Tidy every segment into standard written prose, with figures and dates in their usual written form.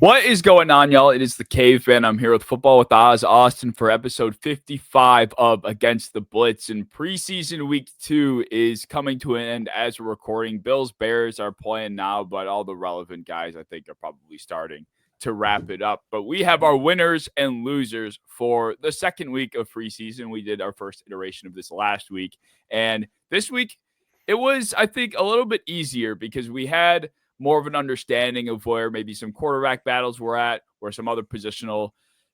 What is going on, y'all? It is the Caveman. I'm here with Football with Oz Austin for episode 55 of Against the Blitz. And preseason week 2 is coming to an end as we're recording. Bills, Bears are playing now, but all the relevant guys, I think, are probably starting to wrap it up. But we have our winners and losers for the second week of preseason. We did our first iteration of this last week. And this week, it was, I think, a little bit easier because we had more of an understanding of where maybe some quarterback battles were at, where some other positional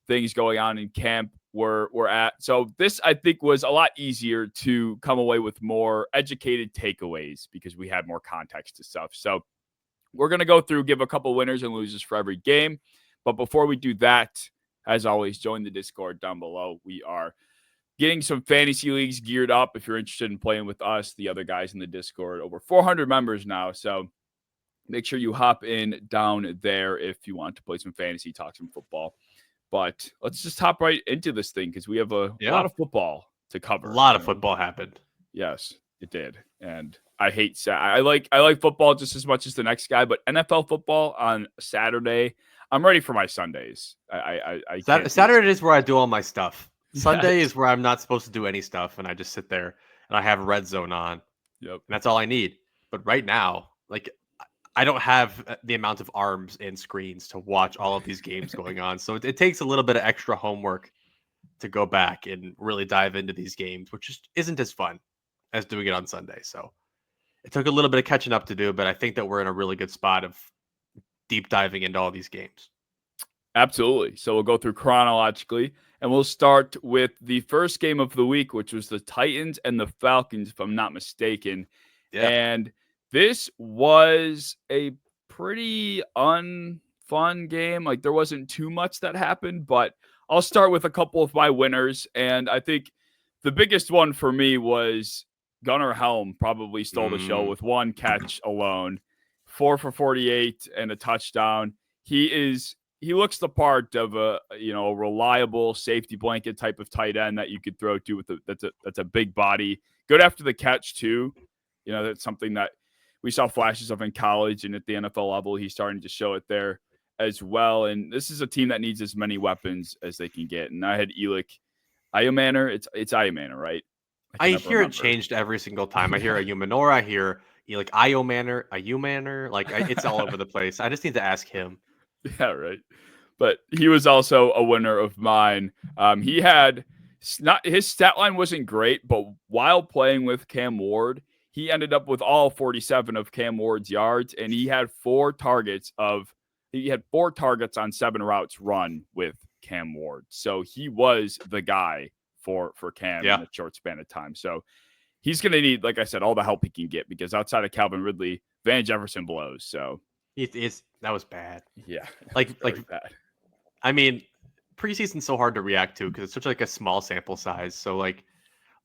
things going on in camp were at. So this, I think, was a lot easier to come away with more educated takeaways because we had more context to stuff. So we're going to go through, give a couple winners and losers for every game. But before we do that, as always, join the Discord down below. We are getting some fantasy leagues geared up. If you're interested in playing with us, the other guys in the Discord, over 400 members now. So make sure you hop in down there if you want to play some fantasy, talk some football. But let's just hop right into this thing because we have a lot of football to cover. A lot of football happened. Yes, it did. And I hate I like football just as much as the next guy, but NFL football on Saturday, I'm ready for my Sundays. Saturday is where I do all my stuff. Sunday is where I'm not supposed to do any stuff, and I just sit there and I have Red Zone on. Yep. And that's all I need. But right now, I don't have the amount of arms and screens to watch all of these games going on. So it takes a little bit of extra homework to go back and really dive into these games, which just isn't as fun as doing it on Sunday. So it took a little bit of catching up to do, but I think that we're in a really good spot of deep diving into all these games. Absolutely. So we'll go through chronologically, and we'll start with the first game of the week, which was the Titans and the Falcons, if I'm not mistaken. Yeah. And this was a pretty unfun game. Like, there wasn't too much that happened, but I'll start with a couple of my winners. And I think the biggest one for me was Gunnar Helm probably stole the show with one catch alone, 4 for 48 and a touchdown. He looks the part of a reliable safety blanket type of tight end that you could throw to that's a big body. Good after the catch too. That's something that we saw flashes of in college, and at the NFL level, he's starting to show it there as well. And this is a team that needs as many weapons as they can get. And I had Elik Iomanor. It's Iomanor, right? I hear it changed every single time. I hear Ayumanor. I hear Elik Iomanor. It's all over the place. I just need to ask him. Yeah, right. But he was also a winner of mine. He had his stat line wasn't great, but while playing with Cam Ward, he ended up with all 47 of Cam Ward's yards, and he had 4 targets on 7 routes run with Cam Ward. So he was the guy for Cam in a short span of time. So he's going to need, like I said, all the help he can get because outside of Calvin Ridley, Van Jefferson blows. So that was bad. Yeah, bad. I mean, preseason's so hard to react to because it's such a small sample size. So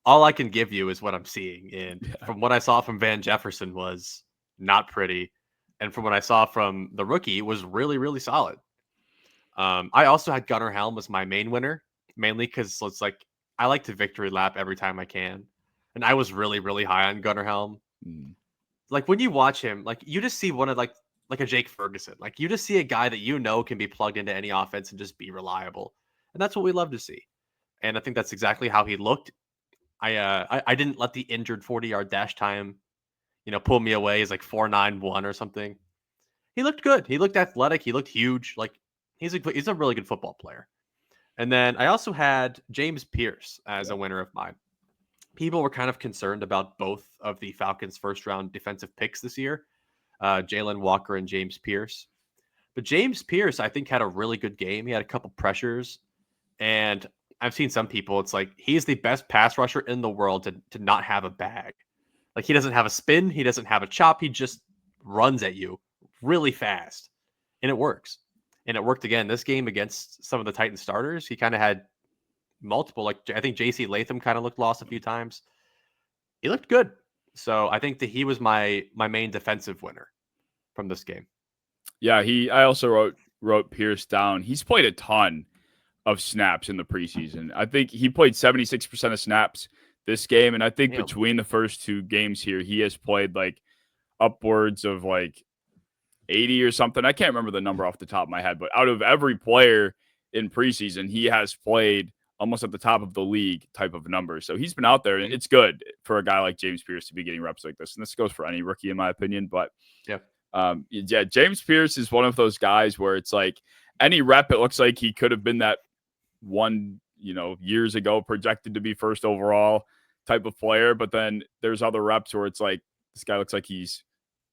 all I can give you is what I'm seeing. And from what I saw from Van Jefferson was not pretty. And from what I saw from the rookie was really, really solid. I also had Gunnar Helm as my main winner, mainly because I like to victory lap every time I can. And I was really, really high on Gunnar Helm. When you watch him, you just see one of like a Jake Ferguson. You just see a guy that can be plugged into any offense and just be reliable. And that's what we love to see. And I think that's exactly how he looked. I didn't let the injured 40-yard dash time, pull me away. He's 4.91 or something. He looked good. He looked athletic. He looked huge. He's a really good football player. And then I also had James Pierce as a winner of mine. People were kind of concerned about both of the Falcons' first-round defensive picks this year, Jalen Walker and James Pierce. But James Pierce, I think, had a really good game. He had a couple pressures, and I've seen some people, it's he's the best pass rusher in the world to not have a bag. He doesn't have a spin. He doesn't have a chop. He just runs at you really fast, and it works. And it worked again this game against some of the Titans starters. He kind of had multiple, I think J.C. Latham kind of looked lost a few times. He looked good. So I think that he was my main defensive winner from this game. Yeah, I also wrote Pierce down. He's played a ton of snaps in the preseason. I think he played 76% of snaps this game. And I think between the first 2 games here, he has played upwards of 80 or something. I can't remember the number off the top of my head, but out of every player in preseason, he has played almost at the top of the league type of number. So he's been out there, and it's good for a guy like James Pierce to be getting reps like this. And this goes for any rookie, in my opinion. But yeah, James Pierce is one of those guys where it's like any rep, it looks like he could have been that one, years ago projected to be first overall type of player. But then there's other reps where it's like this guy looks like he's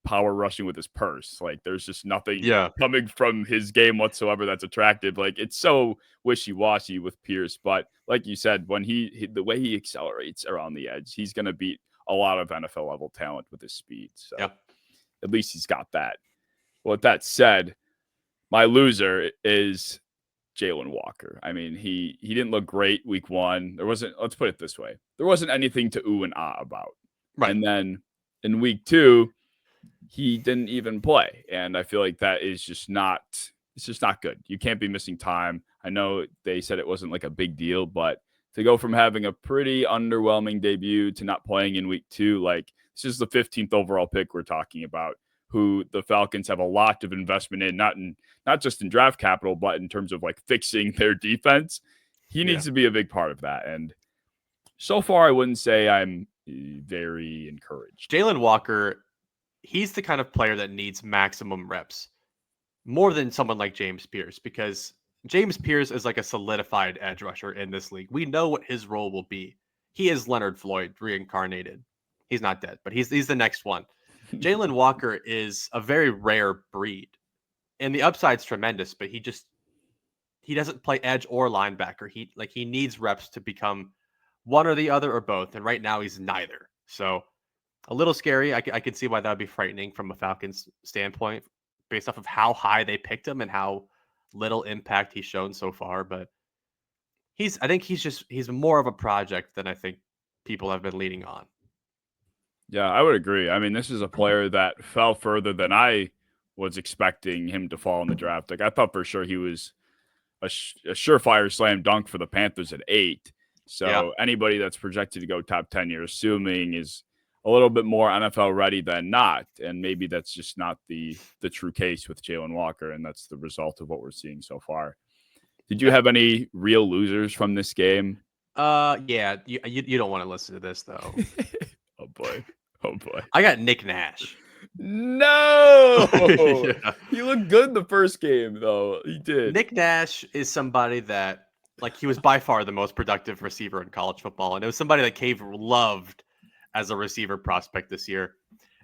power rushing with his purse. Like there's just nothing coming from his game whatsoever that's attractive. Like it's so wishy-washy with Pierce. But like you said, when the way he accelerates around the edge, he's going to beat a lot of NFL level talent with his speed. So at least he's got that. Well, with that said, my loser is Jalen Walker. I mean, he didn't look great week one. Let's put it this way. There wasn't anything to ooh and ah about. Right. And then in week two, he didn't even play. And I feel like that is it's just not good. You can't be missing time. I know they said it wasn't like a big deal, but to go from having a pretty underwhelming debut to not playing in week two, like this is the 15th overall pick we're talking about, who the Falcons have a lot of investment in, not just in draft capital, but in terms of like fixing their defense. He needs to be a big part of that. And so far, I wouldn't say I'm very encouraged. Jalen Walker, he's the kind of player that needs maximum reps more than someone like James Pierce, because James Pierce is like a solidified edge rusher in this league. We know what his role will be. He is Leonard Floyd reincarnated. He's not dead, but he's the next one. Jalen Walker is a very rare breed, and the upside's tremendous, but he doesn't play edge or linebacker. He needs reps to become one or the other or both, and right now he's neither. So a little scary. I can see why that would be frightening from a Falcons standpoint, based off of how high they picked him and how little impact he's shown so far. But I think he's more of a project than I think people have been leaning on. Yeah, I would agree. I mean, this is a player that fell further than I was expecting him to fall in the draft. Like I thought for sure he was a surefire slam dunk for the Panthers at 8. So anybody that's projected to go top 10, you're assuming is a little bit more NFL ready than not. And maybe that's just not the true case with Jalen Walker. And that's the result of what we're seeing so far. Did you have any real losers from this game? Yeah. You don't want to listen to this though. Oh boy. I got Nick Nash. No. He looked good in the first game though. He did. Nick Nash is somebody that he was by far the most productive receiver in college football. And it was somebody that Cave loved as a receiver prospect this year.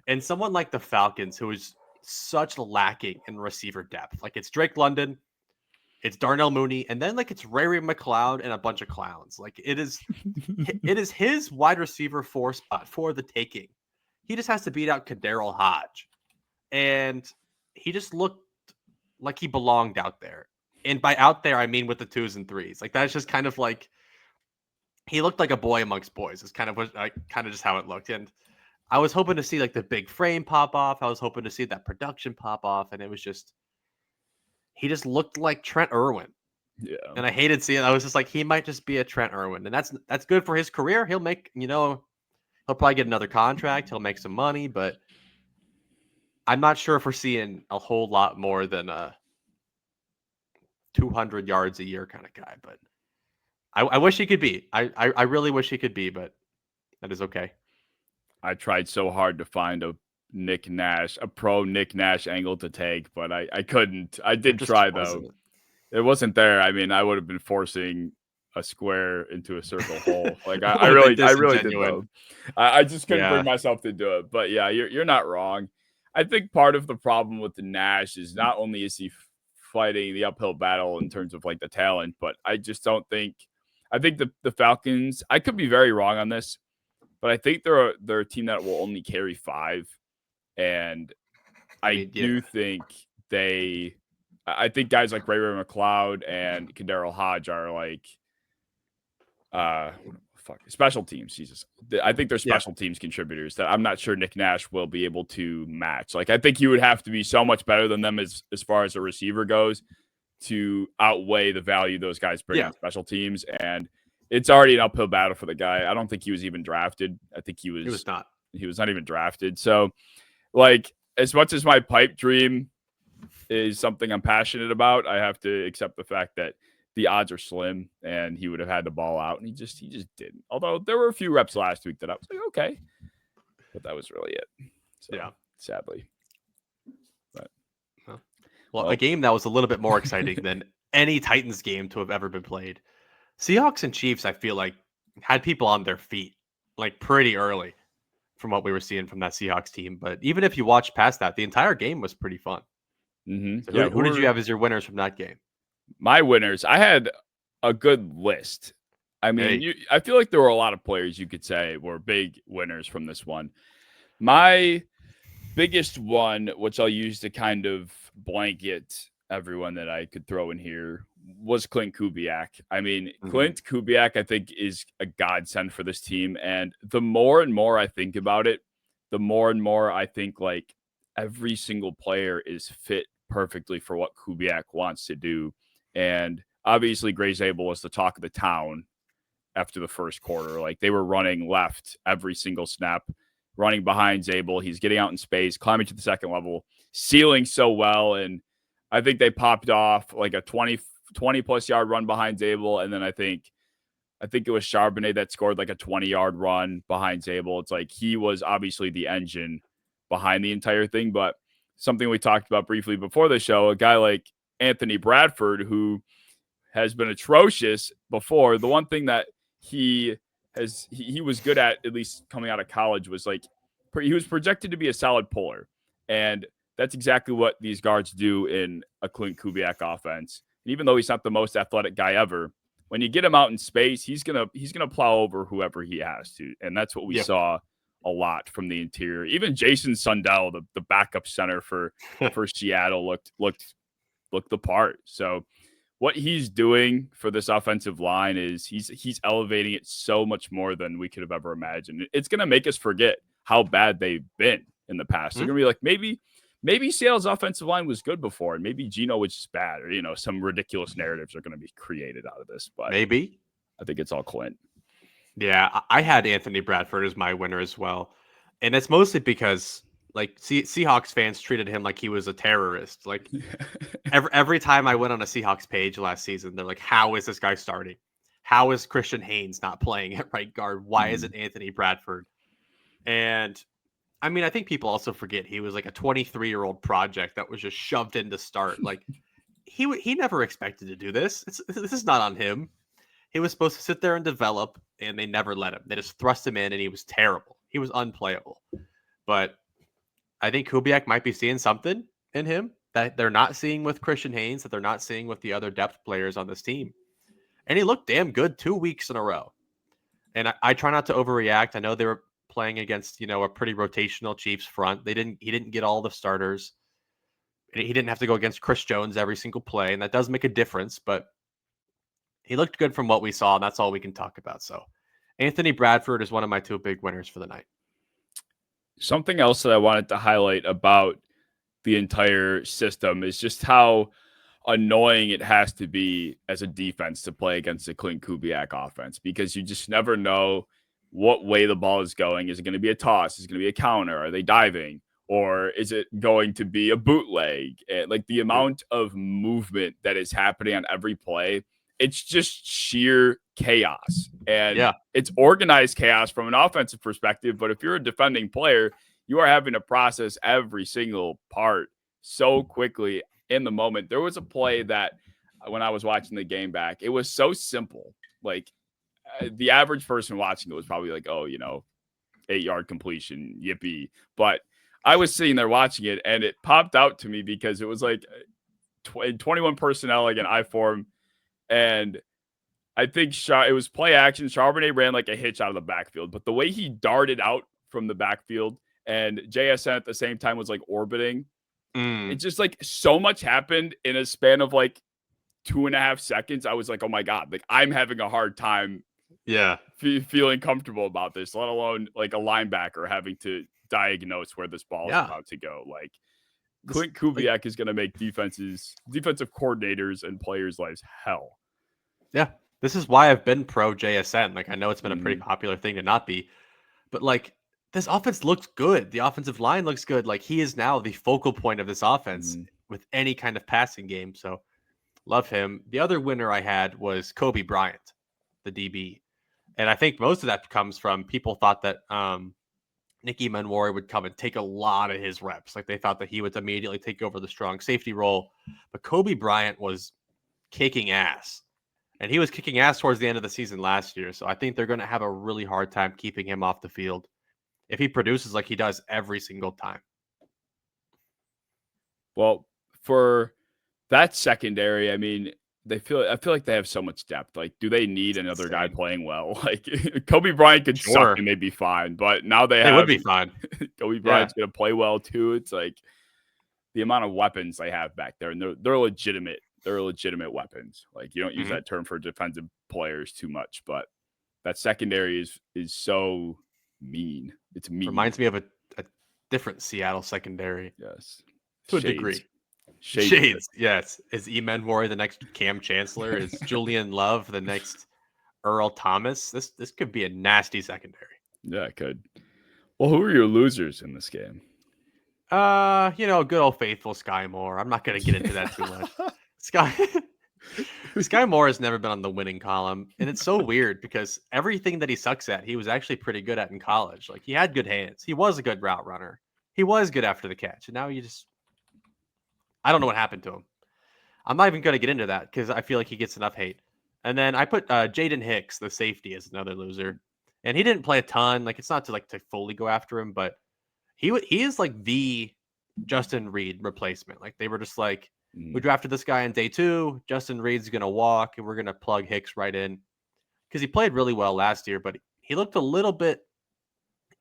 And someone like the Falcons, who is such lacking in receiver depth. Like it's Drake London, it's Darnell Mooney, and then it's Ray McLeod and a bunch of clowns. It is his wide receiver 4 spot for the taking. He just has to beat out Kaderil Hodge. And he just looked like he belonged out there. And by out there, I mean with the 2s and 3s. That's just kind of he looked like a boy amongst boys. It's kind of just how it looked. And I was hoping to see the big frame pop off. I was hoping to see that production pop off. And it was just, he just looked like Trent Irwin. Yeah. And I hated seeing it. I was just he might just be a Trent Irwin. And that's good for his career. He'll make, he'll probably get another contract. He'll make some money, but I'm not sure if we're seeing a whole lot more than a 200 yards a year kind of guy. But I wish he could be. I really wish he could be, but that is okay. I tried so hard to find a pro Nick Nash angle to take, but I couldn't. I did try though. It wasn't there. I mean, I would have been forcing a square into a circle hole. I really did though. I just couldn't bring myself to do it. But yeah, you're not wrong. I think part of the problem with the Nash is not only is he fighting the uphill battle in terms of the talent, but I just don't think. I think the Falcons, I could be very wrong on this, but I think they're a team that will only carry 5. And I do think I think guys like Ray McLeod and Kaderil Hodge are special teams. Jesus. I think they're special teams contributors that I'm not sure Nick Nash will be able to match. I think he would have to be so much better than them as far as a receiver goes to outweigh the value those guys bring on special teams. And it's already an uphill battle for the guy. I don't think he was even drafted. I think he was not even drafted. So as much as my pipe dream is something I'm passionate about, I have to accept the fact that the odds are slim and he would have had the ball out, and he just didn't. Although there were a few reps last week that I was like, okay, but that was really it. So, Yeah, sadly. But, well, a game that was a little bit more exciting than any Titans game to have ever been played. Seahawks and Chiefs, I feel like, had people on their feet like pretty early from what we were seeing from that Seahawks team. But even if you watch past that, the entire game was pretty fun. So who did you have as your winners from that game? My winners, I had a good list. I mean, I feel like there were a lot of players you could say were big winners from this one. My biggest one, which I'll use to kind of blanket everyone that I could throw in here, was Clint Kubiak. I mean, Clint Kubiak, I think, is a godsend for this team. And the more and more I think about it, the more and more I think like every single player is fit perfectly for what Kubiak wants to do. And obviously, Gray Zabel was the talk of the town after the first quarter. Like they were running left every single snap, running behind Zabel. He's getting out in space, climbing to the second level, sealing so well. And I think they popped off like a 20 plus yard run behind Zabel. And then I think it was Charbonnet that scored like a 20-yard run behind Zabel. It's like he was obviously the engine behind the entire thing. But something we talked about briefly before the show, a guy like Anthony Bradford, who has been atrocious before. The one thing that he was good at least coming out of college, was like he was projected to be a solid puller. And that's exactly what these guards do in a Clint Kubiak offense. And even though he's not the most athletic guy ever, when you get him out in space, he's gonna plow over whoever he has to. And that's what we saw a lot from the interior. Even Jason Sundell, the backup center for Seattle, looked the part. So what he's doing for this offensive line is he's elevating it so much more than we could have ever imagined. It's going to make us forget how bad they've been in the past. They're going to be like, maybe Seattle's offensive line was good before, and maybe Geno was just bad, or, some ridiculous narratives are going to be created out of this. But maybe. I think it's all Clint. Yeah, I had Anthony Bradford as my winner as well. And it's mostly because like Seahawks fans treated him like he was a terrorist. Like every time I went on a Seahawks page last season, they're like, how is this guy starting? How is Christian Haynes not playing at right guard? Why isn't Anthony Bradford? And I mean, I think people also forget he was like a 23-year-old project that was just shoved in to start. Like he never expected to do this. This is not on him. He was supposed to sit there and develop, and they never let him. They just thrust him in, and he was terrible. He was unplayable. But I think Kubiak might be seeing something in him that they're not seeing with Christian Haynes, that they're not seeing with the other depth players on this team. And he looked damn good 2 weeks in a row. And I try not to overreact. I know they were playing against, a pretty rotational Chiefs front. He didn't get all the starters. He didn't have to go against Chris Jones every single play, and that does make a difference, but he looked good from what we saw, and that's all we can talk about. So Anthony Bradford is one of my two big winners for the night. Something else that I wanted to highlight about the entire system is just how annoying it has to be as a defense to play against a Clint Kubiak offense, because you just never know what way the ball is going. Is it going to be a toss? Is it going to be a counter? Are they diving? Or is it going to be a bootleg? And like the amount of movement that is happening on every play, it's just sheer chaos. And it's organized chaos from an offensive perspective. But if you're a defending player, you are having to process every single part so quickly in the moment. There was a play that when I was watching the game back, it was so simple. Like the average person watching it was probably like, 8-yard completion, yippee. But I was sitting there watching it, and it popped out to me because it was like 21 personnel, like an I form. And I think it was play action. Charbonnet ran like a hitch out of the backfield, but the way he darted out from the backfield and JSN at the same time was like orbiting. It's just like so much happened in a span of like 2.5 seconds. I was like, oh my God, like I'm having a hard time feeling comfortable about this, let alone like a linebacker having to diagnose where this ball is about to go. Like Clint Kubiak is going to make defensive coordinators and players' lives hell. Yeah, this is why I've been pro JSN. Like I know it's been a pretty popular thing to not be, but like this offense looks good. The offensive line looks good. Like he is now the focal point of this offense. with any kind of passing game. So love him. The other winner I had was Kobe Bryant, the DB. And I think most of that comes from people thought that Nicky Manwari would come and take a lot of his reps. Like they thought that he would immediately take over the strong safety role. But Kobe Bryant was kicking ass. And he was kicking ass towards the end of the season last year. So I think they're going to have a really hard time keeping him off the field if he produces like he does every single time. Well, for that secondary, I mean, I feel like they have so much depth. Like, do they need another guy playing well? Like, Kobe Bryant could suck and they'd be fine. But now they would be fine. Kobe Bryant's going to play well too. It's like the amount of weapons they have back there, and they're legitimate. They're legitimate weapons. Like, you don't use that term for defensive players too much, but that secondary is so mean. It's mean. Reminds me of a different Seattle secondary. Yes. To a degree. Shades. Yes. Is Manwari the next Cam Chancellor? Is Julian Love the next Earl Thomas? This could be a nasty secondary. Yeah, it could. Well, who are your losers in this game? Good old faithful Sky Moore. I'm not going to get into that too much. Sky Moore has never been on the winning column, and it's so weird because everything that he sucks at, he was actually pretty good at in college. Like, he had good hands. He was a good route runner. He was good after the catch, and now I don't know what happened to him. I'm not even going to get into that because I feel like he gets enough hate. And then I put Jaden Hicks, the safety, as another loser, and he didn't play a ton. Like, it's not to fully go after him, but he is like the Justin Reed replacement. Like, they were just like, we drafted this guy in day 2. Justin Reed's going to walk, and we're going to plug Hicks right in. Because he played really well last year, but he looked a little bit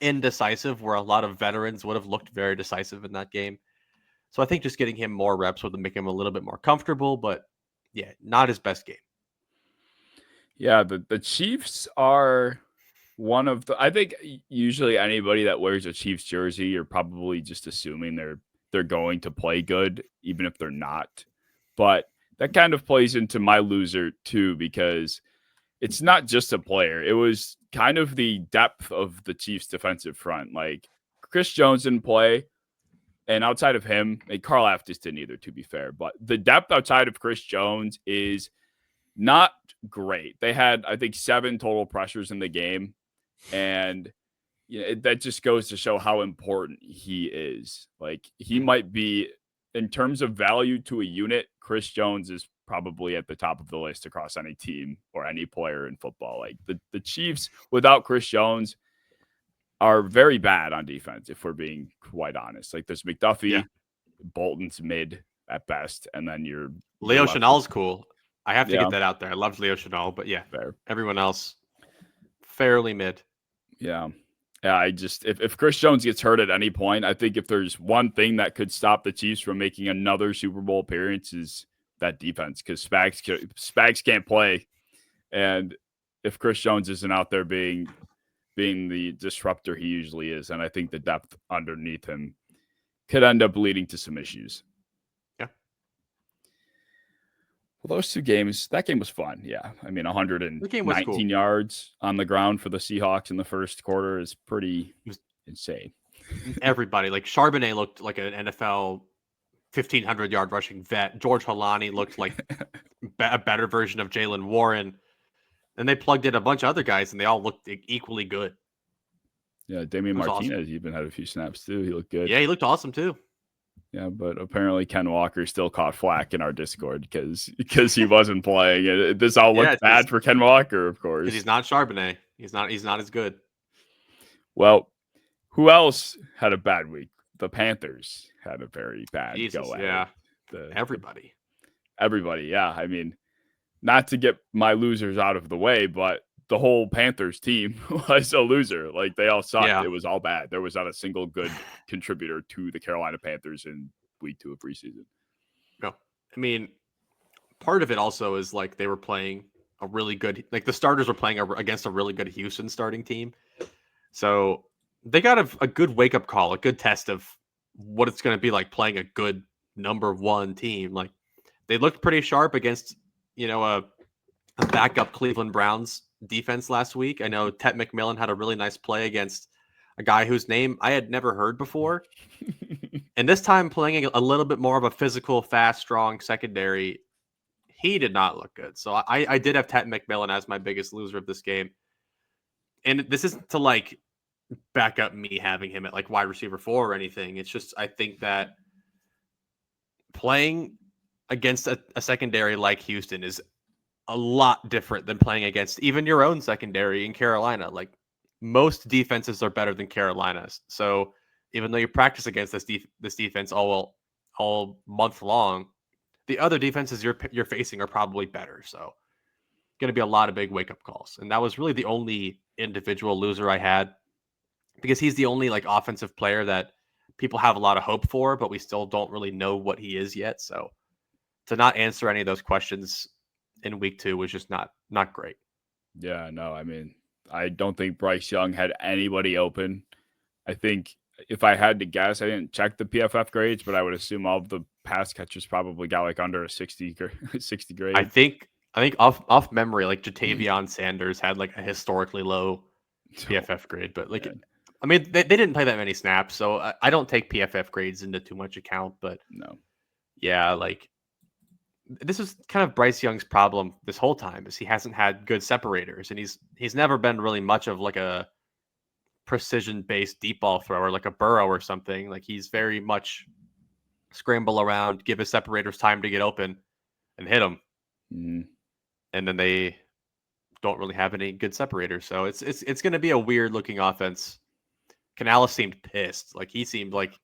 indecisive, where a lot of veterans would have looked very decisive in that game. So I think just getting him more reps would make him a little bit more comfortable, but yeah, not his best game. Yeah, the Chiefs are one of I think usually anybody that wears a Chiefs jersey, you're probably just assuming they're going to play good, even if they're not. But that kind of plays into my loser too, because it's not just a player. It was kind of the depth of the Chiefs defensive front. Like, Chris Jones didn't play, and outside of him, Carl Aftis didn't either, to be fair. But the depth outside of Chris Jones is not great. They had, I think, 7 total pressures in the game. And that just goes to show how important he is. Like, he might be, in terms of value to a unit, Chris Jones is probably at the top of the list across any team or any player in football. Like, the Chiefs, without Chris Jones, are very bad on defense, if we're being quite honest. Like, there's McDuffie, Bolton's mid at best, and then Leo Chenal's cool. I have to get that out there. I loved Leo Chenal, but fair. Everyone else fairly mid. Yeah. I just, if Chris Jones gets hurt at any point, I think if there's one thing that could stop the Chiefs from making another Super Bowl appearance, is that defense, because Spags can't play. And if Chris Jones isn't out there being the disruptor he usually is, and I think the depth underneath him could end up leading to some issues. Yeah. Well, those two games, that game was fun. Yeah. I mean, 119 yards on the ground for the Seahawks in the first quarter is pretty insane. Everybody, like Charbonnet looked like an NFL 1,500-yard rushing vet. George Holani looked like a better version of Jaylen Warren. And they plugged in a bunch of other guys, and they all looked equally good. Yeah, Damian Martinez even had a few snaps, too. He looked good. Yeah, he looked awesome, too. Yeah, but apparently Ken Walker still caught flack in our Discord because he wasn't playing. This all looked bad for Ken Walker, of course. Because he's not Charbonnet. He's not as good. Well, who else had a bad week? The Panthers had a very bad go at it. Everybody, yeah. I mean, not to get my losers out of the way, but the whole Panthers team was a loser. Like, they all sucked. Yeah. It was all bad. There was not a single good contributor to the Carolina Panthers in week 2 of preseason. No, I mean, part of it also is like they were playing a really good, like the starters were playing against a really good Houston starting team. So they got a good wake up call, a good test of what it's going to be like playing a good number 1 team. Like, they looked pretty sharp against, a backup Cleveland Browns defense last week. I know Tet McMillan had a really nice play against a guy whose name I had never heard before. And this time playing a little bit more of a physical, fast, strong secondary, he did not look good. So I did have Ted McMillan as my biggest loser of this game. And this isn't to like back up me having him at like wide receiver 4 or anything. It's just I think that playing against a secondary like Houston is a lot different than playing against even your own secondary in Carolina. Like most defenses are better than Carolina's. So even though you practice against this defense all month long, the other defenses you're facing are probably better. So going to be a lot of big wake up calls. And that was really the only individual loser I had because he's the only like offensive player that people have a lot of hope for, but we still don't really know what he is yet. So to not answer any of those questions in week 2 was just not great. Yeah, no, I mean, I don't think Bryce Young had anybody open. I think if I had to guess, I didn't check the PFF grades, but I would assume all of the pass catchers probably got like under a 60 grade. I think off memory, like Jatavion Sanders had like a historically low PFF grade, but like, I mean, they didn't play that many snaps, so I don't take PFF grades into too much account, but no. Yeah, like this is kind of Bryce Young's problem this whole time is he hasn't had good separators, and he's never been really much of like a precision-based deep ball thrower like a Burrow or something. Like he's very much scramble around, give his separators time to get open and hit them. Mm-hmm. And then they don't really have any good separators. So it's going to be a weird looking offense. Canales seemed pissed. Like he seemed like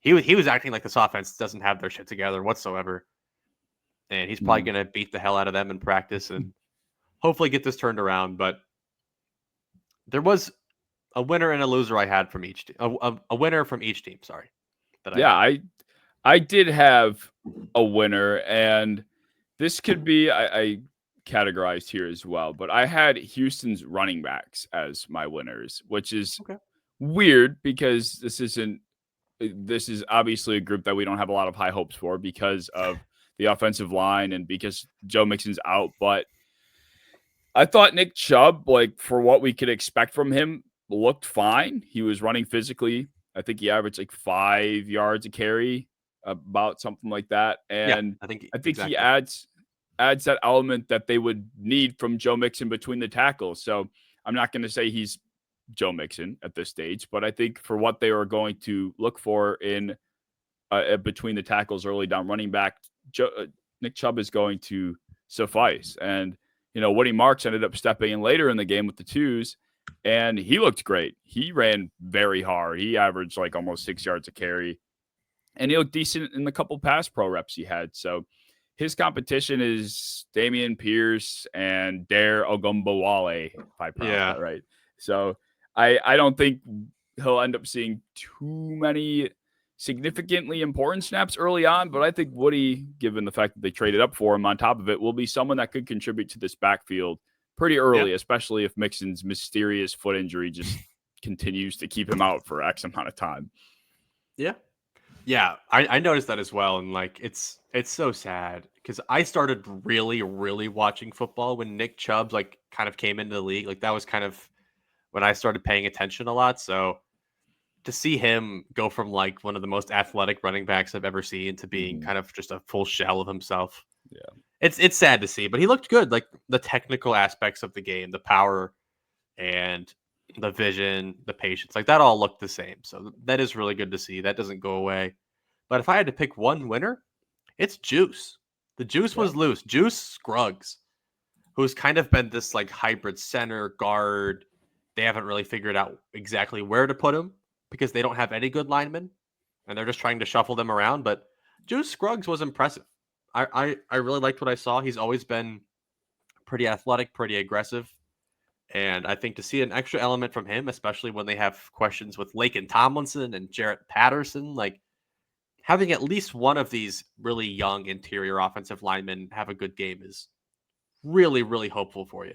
he was acting like this offense doesn't have their shit together whatsoever. And he's probably going to beat the hell out of them in practice and hopefully get this turned around. But there was a winner and a loser I had from each team. A winner from each team, sorry. I did have a winner, and this could be I categorized here as well, but I had Houston's running backs as my winners, which is weird because this is obviously a group that we don't have a lot of high hopes for because of the offensive line and because Joe Mixon's out. But I thought Nick Chubb, like for what we could expect from him, looked fine. He was running physically. I think he averaged like 5 yards a carry, about something like that. And I think exactly. He adds that element that they would need from Joe Mixon between the tackles. So I'm not going to say he's Joe Mixon at this stage, but I think for what they are going to look for in between the tackles, early down running back, Nick Chubb is going to suffice. And, Woody Marks ended up stepping in later in the game with the twos, and he looked great. He ran very hard. He averaged like almost 6 yards a carry, and he looked decent in the couple pass pro reps he had. So his competition is Dameon Pierce and Dare Ogunbowale, if I pronounce that right. So I don't think he'll end up seeing too many significantly important snaps early on, but I think Woody, given the fact that they traded up for him on top of it, will be someone that could contribute to this backfield pretty early, especially if Mixon's mysterious foot injury just continues to keep him out for X amount of time. Yeah, I noticed that as well, and like it's so sad because I started really, really watching football when Nick Chubb like kind of came into the league. Like that was kind of when I started paying attention a lot. So to see him go from like one of the most athletic running backs I've ever seen to being kind of just a full shell of himself, it's sad to see. But he looked good. Like the technical aspects of the game, the power, and the vision, the patience, like that all looked the same. So that is really good to see. That doesn't go away. But if I had to pick one winner, it's Juice. The juice was loose. Juice Scruggs, who's kind of been this like hybrid center guard. They haven't really figured out exactly where to put him because they don't have any good linemen and they're just trying to shuffle them around. But Juice Scruggs was impressive. I really liked what I saw. He's always been pretty athletic, pretty aggressive. And I think to see an extra element from him, especially when they have questions with Laken Tomlinson and Jarrett Patterson, like having at least one of these really young interior offensive linemen have a good game is really, really hopeful for you.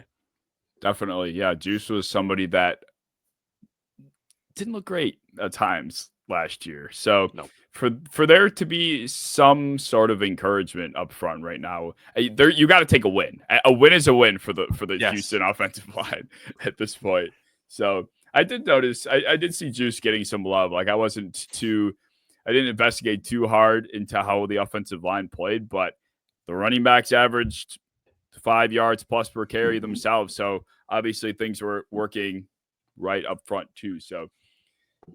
Definitely. Yeah. Juice was somebody that didn't look great at times last year. So for there to be some sort of encouragement up front right now, you got to take a win. A win is a win for the Houston offensive line at this point. So I did notice, I did see Juice getting some love. Like I wasn't too I didn't investigate too hard into how the offensive line played, but the running backs averaged 5 yards plus per carry themselves. So obviously things were working right up front too. So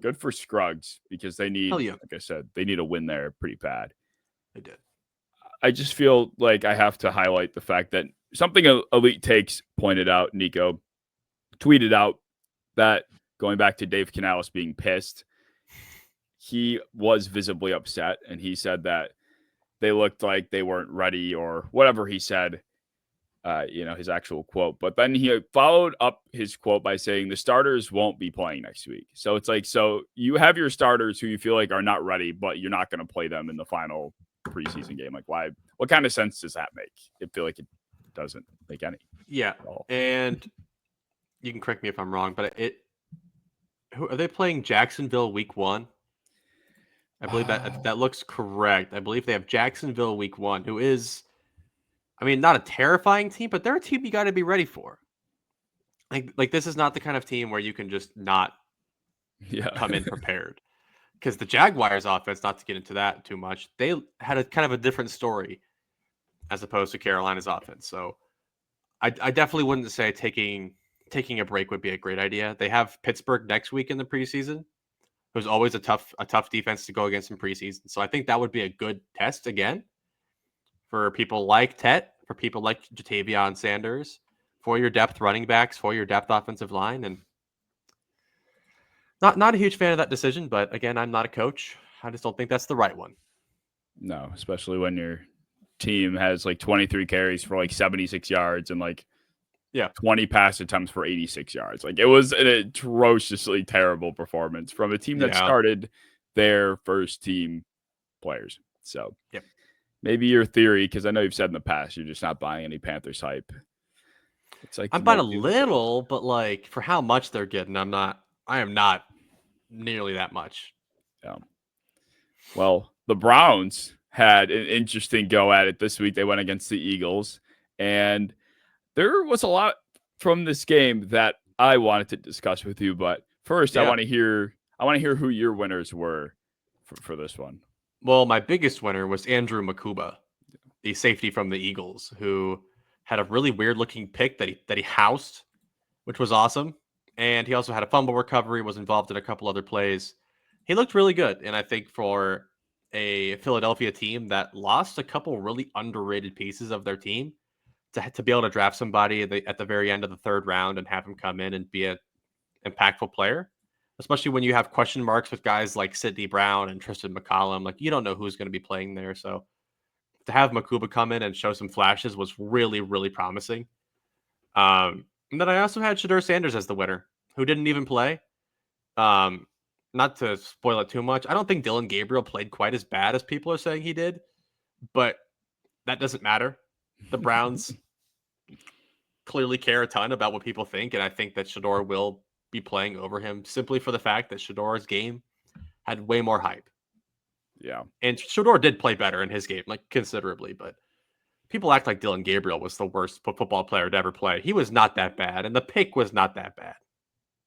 good for Scruggs because they need, Hell yeah. like I said, they need a win there pretty bad. They did. I just feel like I have to highlight the fact that something Elite Takes pointed out, Nico tweeted out that going back to Dave Canales being pissed, he was visibly upset. And he said that they looked like they weren't ready or whatever he said, his actual quote. But then he followed up his quote by saying the starters won't be playing next week. So it's like, so you have your starters who you feel like are not ready, but you're not going to play them in the final preseason game. Like, why? What kind of sense does that make? I feel like it doesn't make any. Yeah, and you can correct me if I'm wrong, but who are they playing? Jacksonville week 1. I believe that looks correct. I believe they have Jacksonville week 1, who is, I mean, not a terrifying team, but they're a team you got to be ready for. Like this is not the kind of team where you can just not come in prepared. Because the Jaguars offense, not to get into that too much, they had a kind of a different story as opposed to Carolina's offense. So I definitely wouldn't say taking a break would be a great idea. They have Pittsburgh next week in the preseason. Who's always a tough defense to go against in preseason. So I think that would be a good test again for people like Tet, for people like Jatavion Sanders, for your depth running backs, for your depth offensive line. And not a huge fan of that decision, but again, I'm not a coach. I just don't think that's the right one. No, especially when your team has like 23 carries for like 76 yards and like 20 pass attempts for 86 yards. Like it was an atrociously terrible performance from a team that started their first team players. So maybe your theory, because I know you've said in the past, you're just not buying any Panthers hype. It's like I'm buying a little, but like for how much they're getting, I am not nearly that much. Yeah. Well, the Browns had an interesting go at it this week. They went against the Eagles, and there was a lot from this game that I wanted to discuss with you. But first, I want to hear who your winners were for this one. Well, my biggest winner was Andrew Makuba, the safety from the Eagles, who had a really weird looking pick that he housed, which was awesome. And he also had a fumble recovery, was involved in a couple other plays. He looked really good. And I think for a Philadelphia team that lost a couple really underrated pieces of their team, to be able to draft somebody at the very end of the third round and have him come in and be an impactful player, especially when you have question marks with guys like Sidney Brown and Tristan McCollum. Like, you don't know who's going to be playing there. So to have Makuba come in and show some flashes was really, really promising. And then I also had Shedeur Sanders as the winner, who didn't even play. Not to spoil it too much, I don't think Dylan Gabriel played quite as bad as people are saying he did, but that doesn't matter. The Browns clearly care a ton about what people think, and I think that Shedeur will be playing over him simply for the fact that Shedeur's game had way more hype. Yeah. And Shedeur did play better in his game, like considerably, but people act like Dylan Gabriel was the worst football player to ever play. He was not that bad, and the pick was not that bad.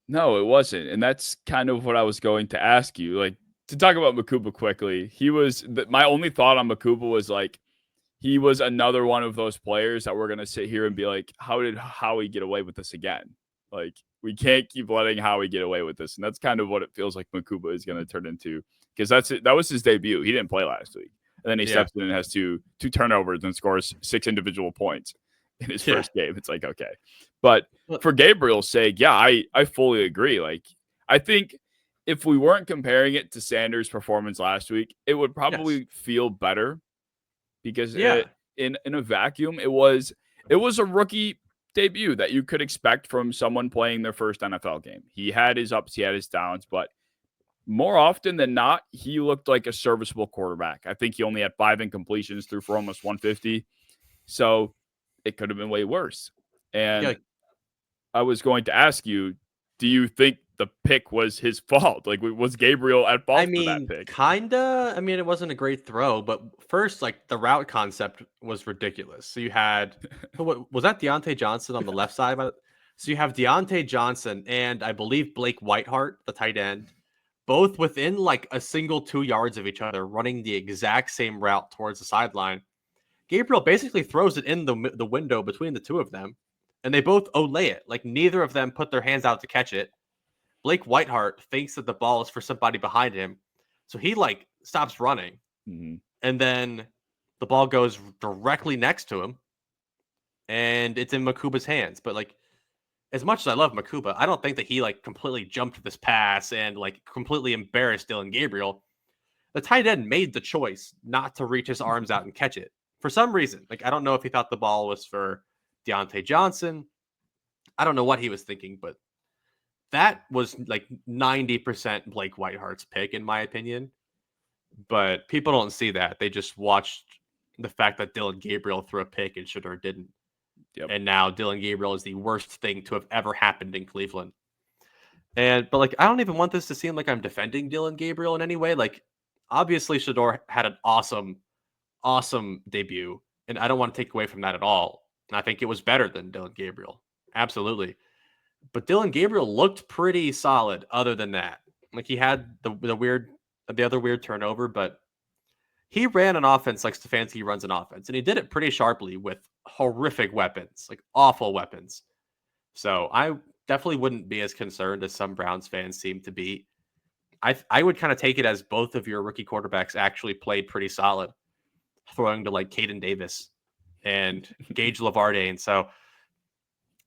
No, it wasn't. And that's kind of what I was going to ask you. Like, to talk about Makuba quickly, my only thought on Makuba was like, he was another one of those players that we're going to sit here and be like, how did Howie get away with this again? Like, we can't keep letting Howie get away with this. And that's kind of what it feels like Makuba is going to turn into, because that was his debut. He didn't play last week. And then he steps in and has two turnovers and scores 6 individual points in his first game. It's like, okay. But for Gabriel's sake, I fully agree. Like, I think if we weren't comparing it to Sanders' performance last week, it would probably feel better, because in a vacuum, it was a rookie debut that you could expect from someone playing their first NFL game. He had his ups, he had his downs, but more often than not, he looked like a serviceable quarterback. I think he only had 5 incompletions, threw for almost 150. So it could have been way worse. And I was going to ask you, do you think the pick was his fault? Like, was Gabriel at fault for that pick? Kinda. I mean, it wasn't a great throw, but first, like, the route concept was ridiculous. So you had, was that Deontay Johnson on the left side? So you have Deontay Johnson and I believe Blake Whiteheart, the tight end, both within like a single 2 yards of each other, running the exact same route towards the sideline. Gabriel basically throws it in the window between the two of them, and they both olay it. Like neither of them put their hands out to catch it. Blake Whiteheart thinks that the ball is for somebody behind him, so he like stops running, and then the ball goes directly next to him, and it's in Makuba's hands. But like, as much as I love Makuba, I don't think that he like completely jumped this pass and like completely embarrassed Dylan Gabriel. The tight end made the choice not to reach his arms out and catch it for some reason. Like, I don't know if he thought the ball was for Deontay Johnson. I don't know what he was thinking, but that was like 90% Blake Whiteheart's pick, in my opinion. But people don't see that. They just watched the fact that Dylan Gabriel threw a pick and Shedeur didn't. Yep. And now Dylan Gabriel is the worst thing to have ever happened in Cleveland. But like, I don't even want this to seem like I'm defending Dylan Gabriel in any way. Like, obviously Shedeur had an awesome debut, and I don't want to take away from that at all. And I think it was better than Dylan Gabriel. Absolutely. But Dylan Gabriel looked pretty solid other than that. Like, he had the other weird turnover, but he ran an offense like Stefanski runs an offense, and he did it pretty sharply with horrific weapons, like awful weapons. So I definitely wouldn't be as concerned as some Browns fans seem to be. I would kind of take it as both of your rookie quarterbacks actually played pretty solid, throwing to like Caden Davis and Gage Lavardane. So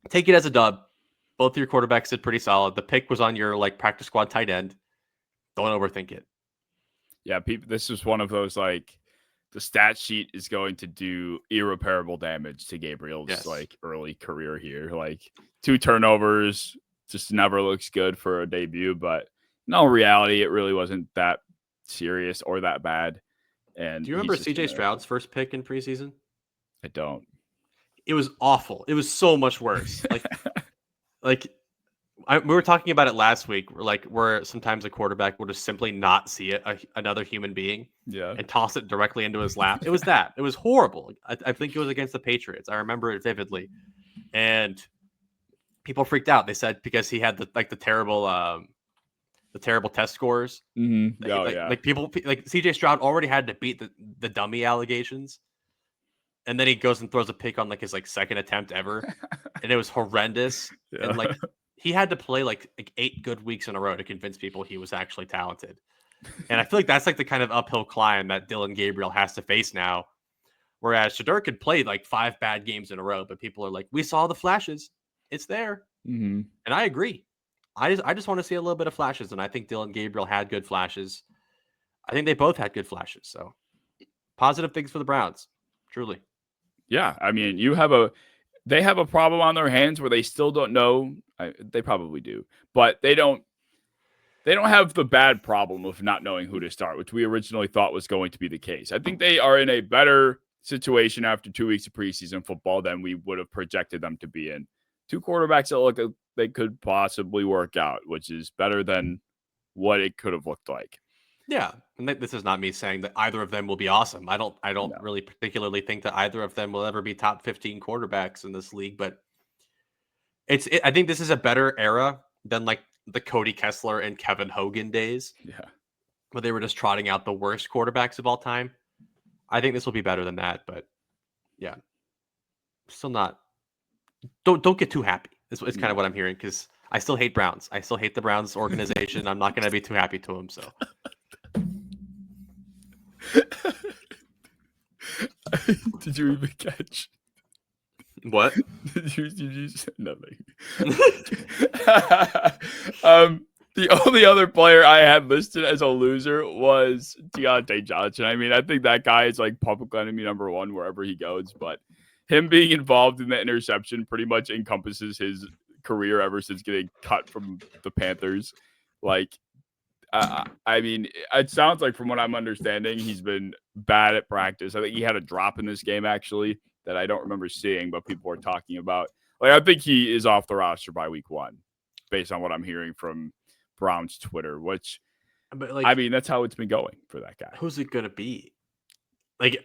take it as a dub. Both of your quarterbacks did pretty solid. The pick was on your like practice squad tight end. Don't overthink it. Yeah, this is one of those like the stat sheet is going to do irreparable damage to Gabriel's like early career here. Like 2 turnovers just never looks good for a debut, but no reality, it really wasn't that serious or that bad. And do you remember CJ Stroud's first pick in preseason? I don't. It was awful. It was so much worse. We were talking about it last week. Where sometimes a quarterback will just simply not see another human being, and toss it directly into his lap. It was that. It was horrible. I think it was against the Patriots. I remember it vividly, and people freaked out. They said because he had the terrible test scores. People like CJ Stroud already had to beat the dummy allegations, and then he goes and throws a pick on like his like second attempt ever, and it was horrendous. And like he had to play like 8 good weeks in a row to convince people he was actually talented. And I feel like that's like the kind of uphill climb that Dylan Gabriel has to face now. Whereas Shedeur could play like 5 bad games in a row, but people are like, we saw the flashes. It's there. And I agree. I just want to see a little bit of flashes. And I think Dylan Gabriel had good flashes. I think they both had good flashes. So positive things for the Browns. Truly. Yeah. I mean, they have a problem on their hands where they still don't know. They probably do, but they don't have the bad problem of not knowing who to start, which we originally thought was going to be the case. I think they are in a better situation after 2 weeks of preseason football than we would have projected them to be in. 2 quarterbacks that look like they could possibly work out, which is better than what it could have looked like. Yeah, and this is not me saying that either of them will be awesome. I don't really particularly think that either of them will ever be top 15 quarterbacks in this league, but I think this is a better era than like the Cody Kessler and Kevin Hogan days. Yeah. Where they were just trotting out the worst quarterbacks of all time. I think this will be better than that, but yeah. Still not. Don't get too happy. It's kind of what I'm hearing, because I still hate Browns. I still hate the Browns organization. I'm not going to be too happy to them, so. Did you even catch? What? Did you say nothing? The only other player I had listed as a loser was Deontay Johnson. I mean, I think that guy is like public enemy number 1 wherever he goes, but him being involved in the interception pretty much encompasses his career ever since getting cut from the Panthers. Like, I mean, it sounds like from what I'm understanding, he's been bad at practice. I think he had a drop in this game, actually, that I don't remember seeing, but people are talking about. Like, I think he is off the roster by week 1, based on what I'm hearing from Browns Twitter, which, but like, I mean, that's how it's been going for that guy. Who's it going to be? Like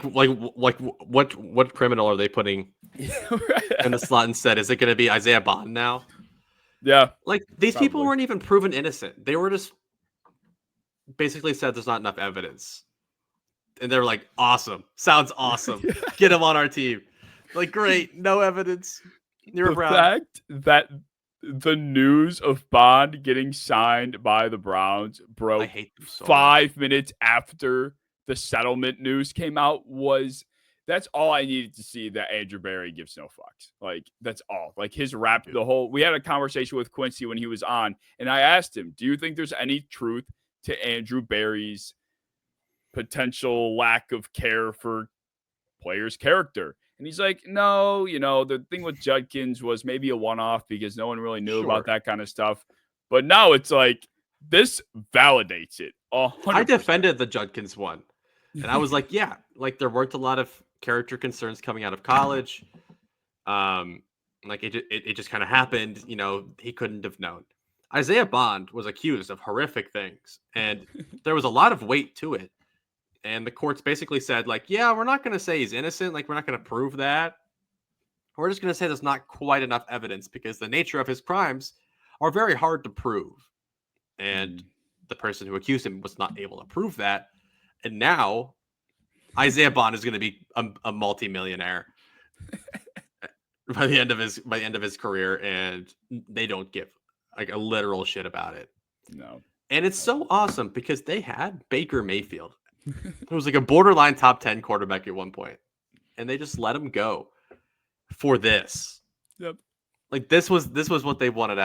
what criminal are they putting in the slot instead? Is it going to be Isaiah Bond now? Yeah. Like, these people Probably. weren't even proven innocent. They were just basically said there's not enough evidence. And they're like, awesome. Sounds awesome. Yeah. Get him on our team. Like, great. No evidence. You're The Brown. fact that the news of Bond getting signed by the Browns I broke hate them so 5 minutes after the settlement news came out that's all I needed to see, that Andrew Berry gives no fucks. Like, that's all. Like, his rap, we had a conversation with Quincy when he was on, and I asked him, do you think there's any truth to Andrew Berry's potential lack of care for players' character? And he's like, no, the thing with Judkins was maybe a one-off because no one really knew about that kind of stuff. But now it's like, this validates it 100%. I defended the Judkins one. And I was like, yeah, like there weren't a lot of character concerns coming out of college. Like it just kind of happened. He couldn't have known. Isaiah Bond was accused of horrific things, and there was a lot of weight to it. And the courts basically said, like, yeah, we're not going to say he's innocent. Like, we're not going to prove that. We're just going to say there's not quite enough evidence because the nature of his crimes are very hard to prove. And the person who accused him was not able to prove that. And now Isaiah Bond is going to be a multimillionaire by the end of his career, and they don't give like a literal shit about it. No. And it's so awesome because they had Baker Mayfield. It was like a borderline top 10 quarterback at one point, and they just let him go for this. Yep. Like this was what they wanted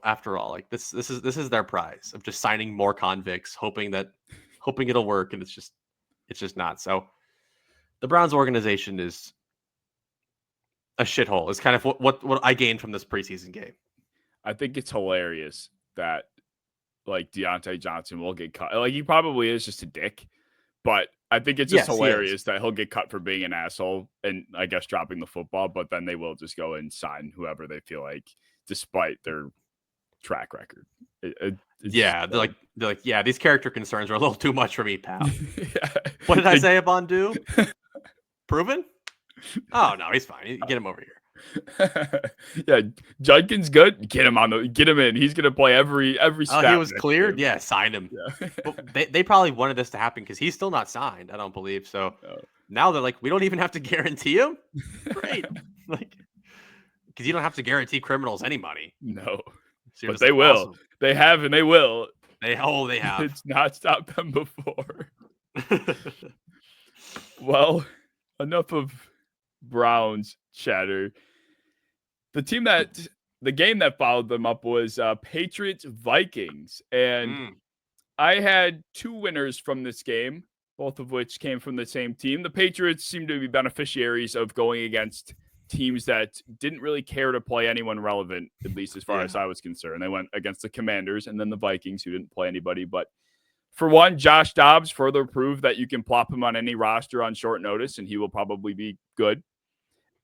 after all. Like this is their prize of just signing more convicts, hoping it'll work, and it's just not. So the Browns organization is a shithole. It's kind of what I gained from this preseason game. I think it's hilarious that like Deontay Johnson will get cut. Like, he probably is just a dick, but I think it's just hilarious that he'll get cut for being an asshole and I guess dropping the football, but then they will just go and sign whoever they feel like, despite their track record. They're like, yeah, these character concerns are a little too much for me, pal. Yeah. What did Isaiah Bond do? Proven? Oh no, he's fine. Get him over here. Yeah, Judkins good. Get him in. He's gonna play every snap. Oh, he was cleared. Game. Yeah, sign him. Yeah. But they probably wanted this to happen because he's still not signed. I don't believe so. No. Now they're like, we don't even have to guarantee him. Great, like because you don't have to guarantee criminals any money. No, so but they will. Awesome. They have and they will. They have. It's not stopped them before. Well, enough of Browns chatter. The game that followed them up was Patriots Vikings, and I had two winners from this game, both of which came from the same team. The Patriots seemed to be beneficiaries of going against teams that didn't really care to play anyone relevant, at least as far as I was concerned. They went against the Commanders and then the Vikings, who didn't play anybody. But for one, Josh Dobbs further proved that you can plop him on any roster on short notice, and he will probably be good.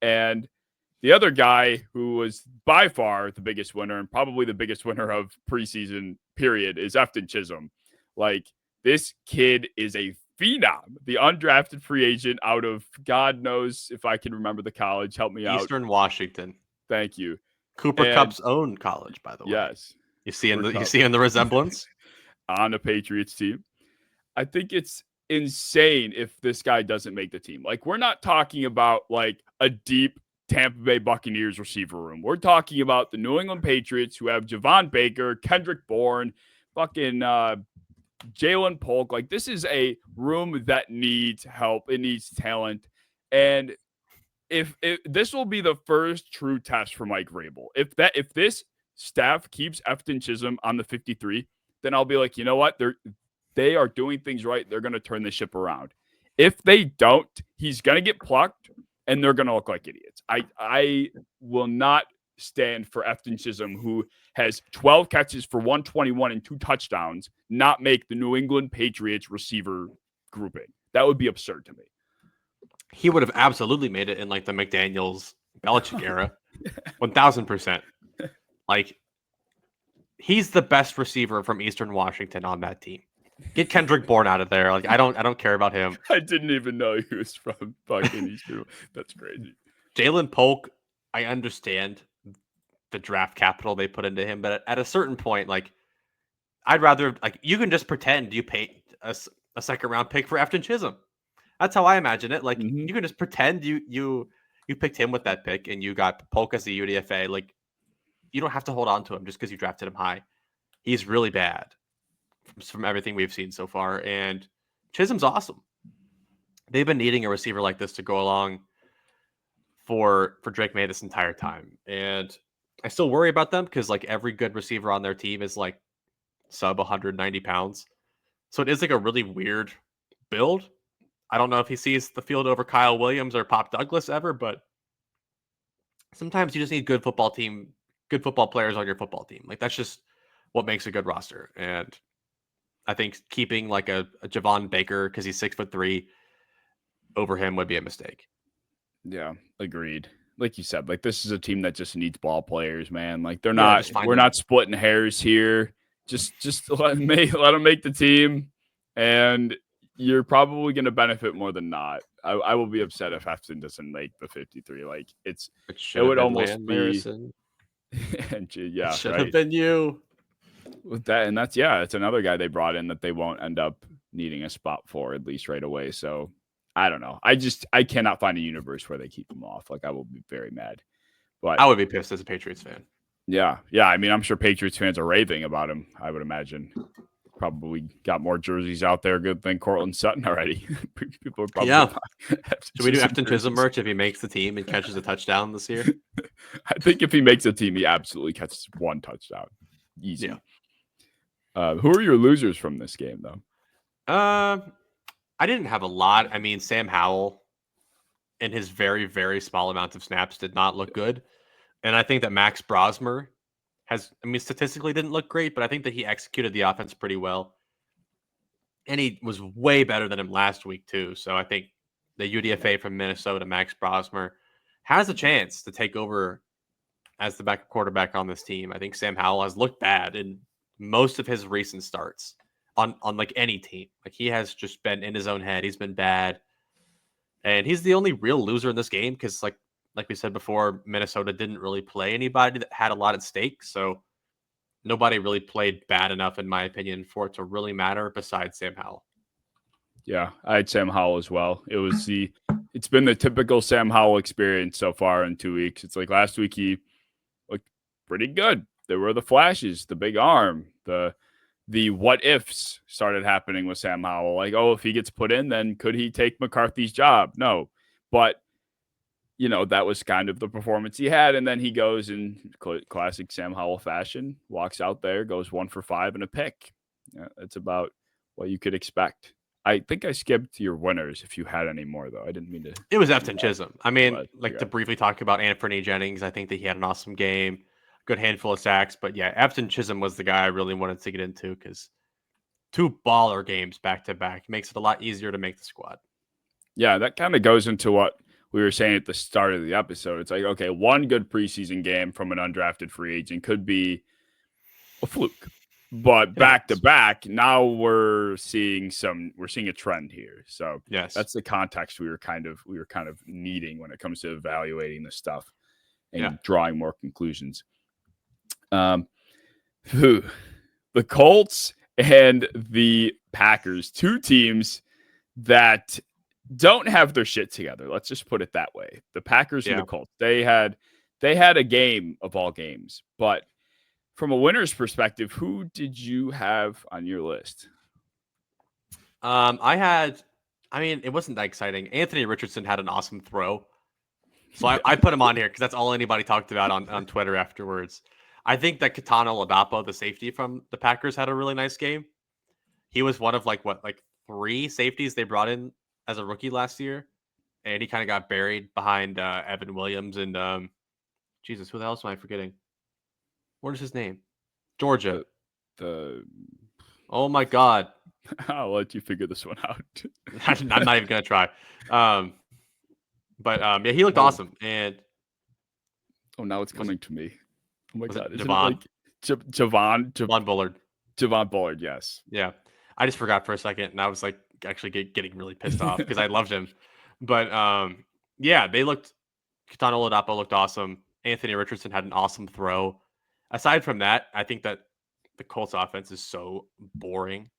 And the other guy who was by far the biggest winner and probably the biggest winner of preseason period is Efton Chisholm. Like, this kid is a phenom, the undrafted free agent out of God knows if I can remember the college. Help me out. Eastern Washington. Thank you. Cooper Kupp's own college, by the way. Yes. You see in the resemblance on a Patriots team. I think it's insane if this guy doesn't make the team. Like, we're not talking about like a deep Tampa Bay Buccaneers receiver room. We're talking about the New England Patriots, who have Javon Baker, Kendrick Bourne, fucking Jalen Polk. Like, this is a room that needs help. It needs talent. And if this will be the first true test for Mike Vrabel. If this staff keeps Efton Chisholm on the 53, then I'll be like, you know what? They are doing things right. They're going to turn the ship around. If they don't, he's going to get plucked and they're going to look like idiots. I will not stand for Efton Chisholm, who has 12 catches for 121 and 2 touchdowns, not make the New England Patriots receiver grouping. That would be absurd to me. He would have absolutely made it in like the McDaniels Belichick era. 1000%. Like, he's the best receiver from Eastern Washington on that team. Get Kendrick Bourne out of there. Like, I don't care about him. I didn't even know he was from fucking Eastern. That's crazy. Jalen Polk, I understand the draft capital they put into him. But at a certain point, like I'd rather like you can just pretend you paid a second round pick for Afton Chisholm. That's how I imagine it. Like Mm-hmm. you can just pretend you picked him with that pick and you got Polk as the UDFA. Like you don't have to hold on to him just because you drafted him high. He's really bad from everything we've seen so far. And Chisholm's awesome. They've been needing a receiver like this to go along for Drake May this entire time. And I still worry about them because like every good receiver on their team is like sub 190 pounds. So it is like a really weird build. I don't know if he sees the field over Kyle Williams or Pop Douglas ever, but sometimes you just need good football players on your football team. Like that's just what makes a good roster. And I think keeping like a Javon Baker because he's 6'3" over him would be a mistake. Yeah, agreed. Like you said, like this is a team that just needs ball players, man. Like we're not splitting hairs here. Just let them make the team, and you're probably going to benefit more than not. I will be upset if Hefton doesn't make the 53. Like it would almost be. Yeah, it should have been you. With that, and it's another guy they brought in that they won't end up needing a spot for at least right away. So I don't know. I cannot find a universe where they keep him off. Like I will be very mad. But I would be pissed as a Patriots fan. Yeah. I mean, I'm sure Patriots fans are raving about him. I would imagine. Probably got more jerseys out there good than Cortland Sutton already. People are probably Should we do Afton Chisholm merch if he makes the team and catches a touchdown this year? I think if he makes a team, he absolutely catches one touchdown. Easy. Yeah. Who are your losers from this game, though? I didn't have a lot. I mean, Sam Howell in his very, very small amount of snaps did not look good. And I think that Max Brosmer statistically didn't look great, but I think that he executed the offense pretty well. And he was way better than him last week, too. So I think the UDFA from Minnesota, Max Brosmer, has a chance to take over as the backup quarterback on this team. I think Sam Howell has looked bad in most of his recent starts on like any team. Like he has just been in his own head. He's been bad. And he's the only real loser in this game because like we said before, Minnesota didn't really play anybody that had a lot at stake. So nobody really played bad enough, in my opinion, for it to really matter besides Sam Howell. Yeah, I had Sam Howell as well. It's been the typical Sam Howell experience so far in 2 weeks. It's like last week he looked pretty good. There were the flashes, the big arm, the what ifs started happening with Sam Howell. Like, oh, if he gets put in, then could he take McCarthy's job? No, but that was kind of the performance he had. And then he goes in classic Sam Howell fashion, walks out there, goes 1 for 5 and a pick. Yeah, that's about what you could expect. I think I skipped your winners if you had any more, though. I didn't mean to. It was Afton Chisholm. I mean, to briefly talk about Anthony Jennings, I think that he had an awesome game, good handful of sacks. But yeah, Afton Chisholm was the guy I really wanted to get into because 2 baller games back to back makes it a lot easier to make the squad. Yeah, that kind of goes into what we were saying at the start of the episode. It's like, okay, one good preseason game from an undrafted free agent could be a fluke, but back to back, now we're seeing a trend here. So yes, that's the context we were kind of needing when it comes to evaluating this stuff and drawing more conclusions. The Colts and the Packers, 2 teams that don't have their shit together. Let's just put it that way. The Packers and the Colts, they had a game of all games, but from a winner's perspective, who did you have on your list? It wasn't that exciting. Anthony Richardson had an awesome throw. So I put him on here because that's all anybody talked about on Twitter afterwards. I think that Katana Ladapo, the safety from the Packers, had a really nice game. He was one of like 3 safeties they brought in as a rookie last year, and he kind of got buried behind Evan Williams and Jesus, who the hell am I forgetting? What is his name? Georgia. Oh my God! I'll let you figure this one out. I'm not even gonna try. But he looked awesome, and now it's coming to me. Oh my God! Javon Bullard. Javon Bullard, yes. Yeah, I just forgot for a second, and I was like actually getting really pissed off because I loved him. But they looked. Katana Ladapo looked awesome. Anthony Richardson had an awesome throw. Aside from that, I think that the Colts offense is so boring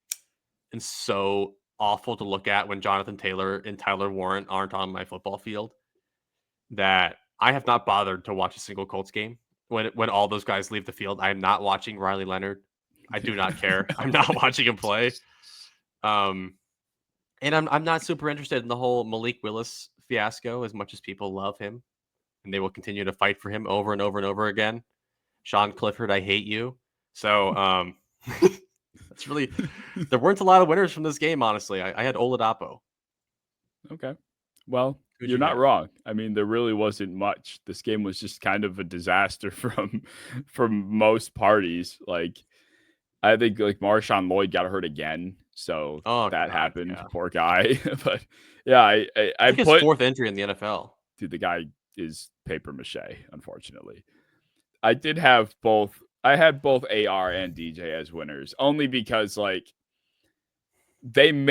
and so awful to look at when Jonathan Taylor and Tyler Warren aren't on my football field that I have not bothered to watch a single Colts game. When all those guys leave the field, I am not watching Riley Leonard. I do not care. I'm not watching him play. And I'm not super interested in the whole Malik Willis fiasco as much as people love him, and they will continue to fight for him over and over and over again. Sean Clifford, I hate you. So that's really there weren't a lot of winners from this game, honestly. I had Oladapo. Okay. Well, Who'd you're you not have? wrong. I mean, there really wasn't much. This game was just kind of a disaster from most parties. Like, I think like Marshawn Lloyd got hurt again, so Oh that God, happened. yeah. Poor guy. But yeah, I I think his put fourth injury in the NFL. dude, the guy is paper mache, unfortunately. I did have both. I had both AR and DJ as winners, only because like they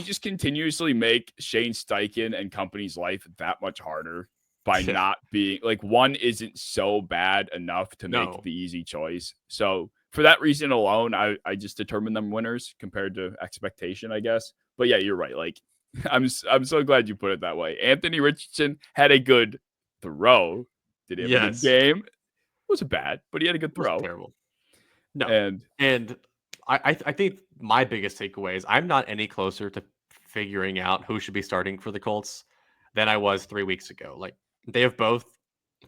just continuously make Shane Steichen and company's life that much harder by Yeah. not being like one isn't so bad enough to make No. the easy choice. So for that reason alone, I just determined them winners compared to expectation, I guess. But yeah, you're right. Like I'm so glad you put it that way. Anthony Richardson had a good throw. Did he have a good Yes. game? Wasn't bad, but he had a good It was throw. terrible. No. And I think my biggest takeaway is I'm not any closer to figuring out who should be starting for the Colts than I was 3 weeks ago. Like they have both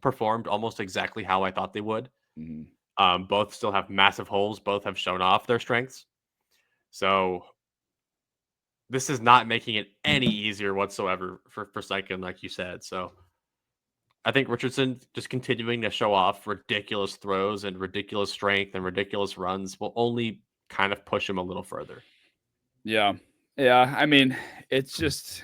performed almost exactly how I thought they would. mhm. Both still have massive holes. Both have shown off their strengths. So this is not making it any easier whatsoever for Steichen, like you said. So I think Richardson just continuing to show off ridiculous throws and ridiculous strength and ridiculous runs will only kind of push him a little further. Yeah. Yeah. I mean, it's just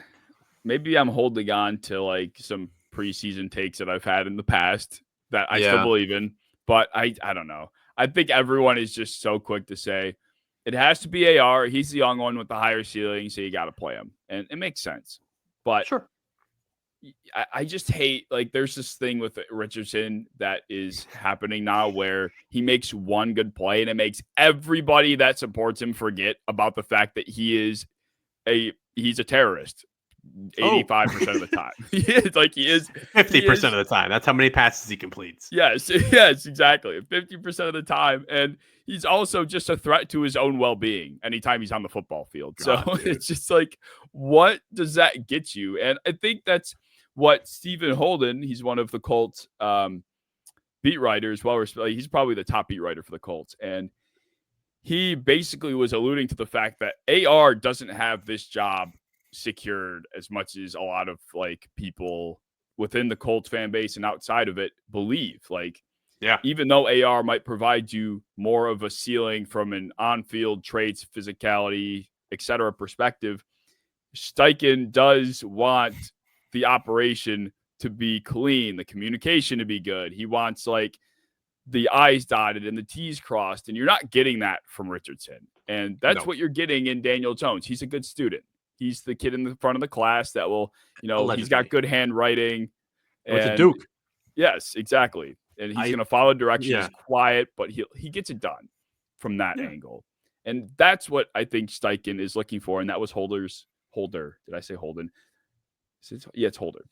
maybe I'm holding on to like some preseason takes that I've had in the past that I still Yeah. believe in, but I don't know. I think everyone is just so quick to say it has to be AR. He's the young one with the higher ceiling, so you got to play him. And it makes sense. But Sure. I just hate like there's this thing with Richardson that is happening now where he makes one good play and it makes everybody that supports him forget about the fact that he's a terrorist 85% of the time. He is 50% of the time. That's how many passes he completes. Yes, yes, exactly. 50% of the time. And he's also just a threat to his own well-being anytime he's on the football field. So it's just like, what does that get you? And I think that's what Stephen Holden, he's one of the Colts beat writers. Well, he's probably the top beat writer for the Colts. And he basically was alluding to the fact that AR doesn't have this job secured as much as a lot of like people within the Colts fan base and outside of it believe. Like, Yeah. even though AR might provide you more of a ceiling from an on-field traits, physicality, etc. perspective, Steichen does want the operation to be clean, the communication to be good. He wants like the I's dotted and the T's crossed, and you're not getting that from Richardson. And that's what you're getting in Daniel Jones. He's a good student. He's the kid in the front of the class that will, he's got good handwriting. Went to Duke. Yes, exactly. And he's going to follow directions. Yeah. He's quiet, but he gets it done from that angle. And that's what I think Steichen is looking for. And that was Holder. Did I say Holden? Yeah, it's Holder.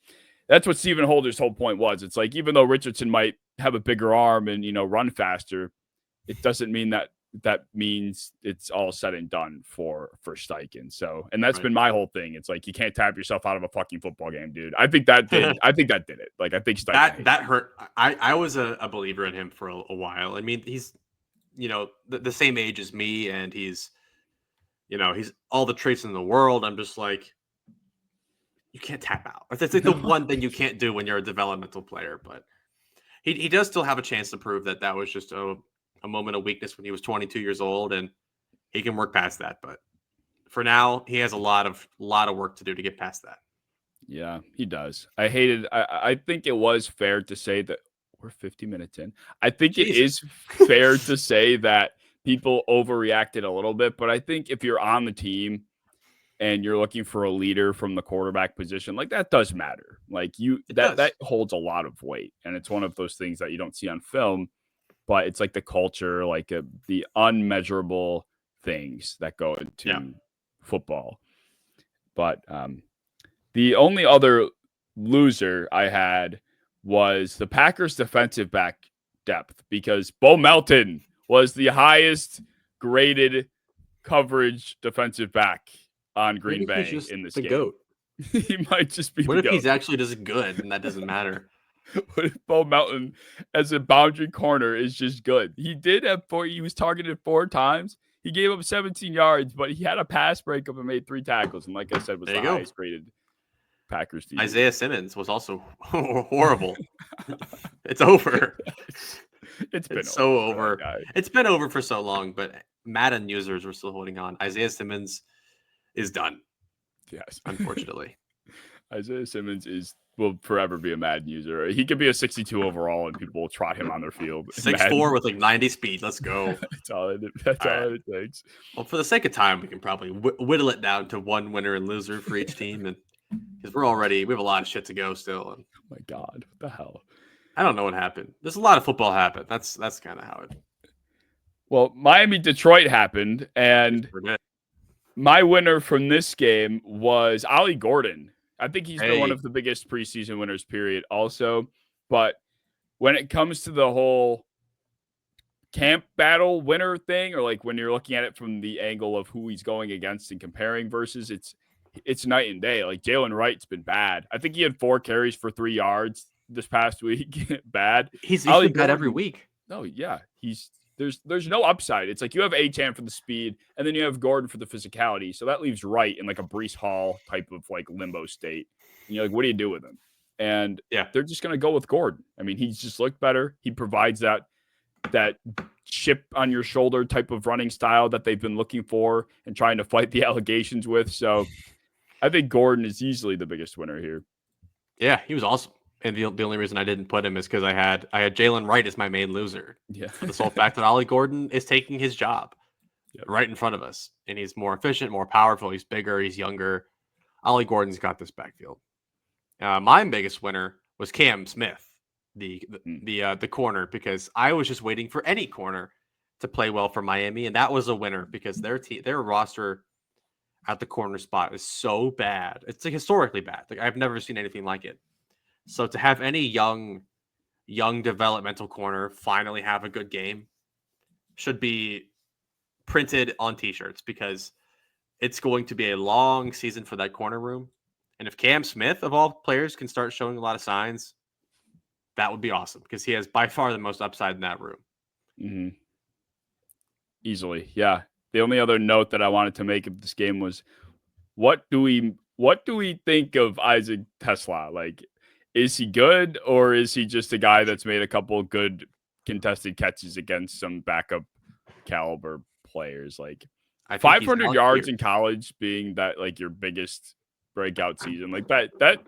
That's what Stephen Holder's whole point was. It's like, even though Richardson might have a bigger arm and, run faster, it doesn't mean that means it's all said and done for Steichen. So, and that's been my whole thing. It's like, you can't tap yourself out of a fucking football game, dude. I think that did it. Like, I think Steichen that hurt. I was a believer in him for a while. I mean, he's, the same age as me, and he's all the traits in the world. I'm just like, you can't tap out. It's like the one thing you can't do when you're a developmental player. But he does still have a chance to prove that was just a moment of weakness when he was 22 years old, and he can work past that. But for now, he has a lot of work to do to get past that. Yeah, he does. I think it was fair to say that we're 50 minutes in. I think it is fair to say that people overreacted a little bit, but I think if you're on the team and you're looking for a leader from the quarterback position, like that does matter. Like that holds a lot of weight, and it's one of those things that you don't see on film, but it's like the culture, like the unmeasurable things that go into football. But the only other loser I had was the Packers defensive back depth, because Bo Melton was the highest graded coverage defensive back on Green Bay in this game. GOAT. He might just be what the if GOAT. He's actually just good and that doesn't matter? What if Bo Melton as a boundary corner is just good? He was targeted 4 times. He gave up 17 yards, but he had a pass breakup and made 3 tackles. And like I said, was the highest graded Packers team. Isaiah Simmons was also horrible. It's over. It's so over. It's been over for so long, but Madden users were still holding on. Isaiah Simmons is done. Yes. Unfortunately. Isaiah Simmons will forever be a Madden user. He could be a 62 overall and people will trot him on their field. 6'4" with like 90 speed. Let's go. That's all it takes. Well, for the sake of time, we can probably whittle it down to one winner and loser for each team, and because we have a lot of shit to go still. And, oh my God, what the hell? I don't know what happened. There's a lot of football happened. That's kind of how it. Well, Miami-Detroit happened, and my winner from this game was Ollie Gordon. I think he's been one of the biggest preseason winners, period, also. But when it comes to the whole camp battle winner thing, or like when you're looking at it from the angle of who he's going against and comparing versus, it's night and day. Like Jalen Wright's been bad. I think he had 4 carries for 3 yards this past week. Bad. He's been bad every week. No, yeah. There's no upside. It's like you have Achane for the speed, and then you have Gordon for the physicality. So that leaves Wright in like a Breece Hall type of like limbo state. And you're like, what do you do with him? And they're just gonna go with Gordon. I mean, he's just looked better. He provides that chip on your shoulder type of running style that they've been looking for and trying to fight the allegations with. So I think Gordon is easily the biggest winner here. Yeah, he was awesome. And the only reason I didn't put him is because I had Jalen Wright as my main loser. Yeah. For the sole fact that Ollie Gordon is taking his job right in front of us. And he's more efficient, more powerful. He's bigger. He's younger. Ollie Gordon's got this backfield. My biggest winner was Cam Smith, the corner, because I was just waiting for any corner to play well for Miami. And that was a winner because their roster at the corner spot is so bad. It's like historically bad. Like I've never seen anything like it. So to have any young developmental corner finally have a good game should be printed on t-shirts, because it's going to be a long season for that corner room. And if Cam Smith, of all players, can start showing a lot of signs, that would be awesome, because he has by far the most upside in that room. Mm-hmm. Easily. Yeah. The only other note that I wanted to make of this game was, what do we think of Isaac Tesla? Like, is he good, or is he just a guy that's made a couple of good contested catches against some backup caliber players? Like 500 yards in college being that like your biggest breakout season, like that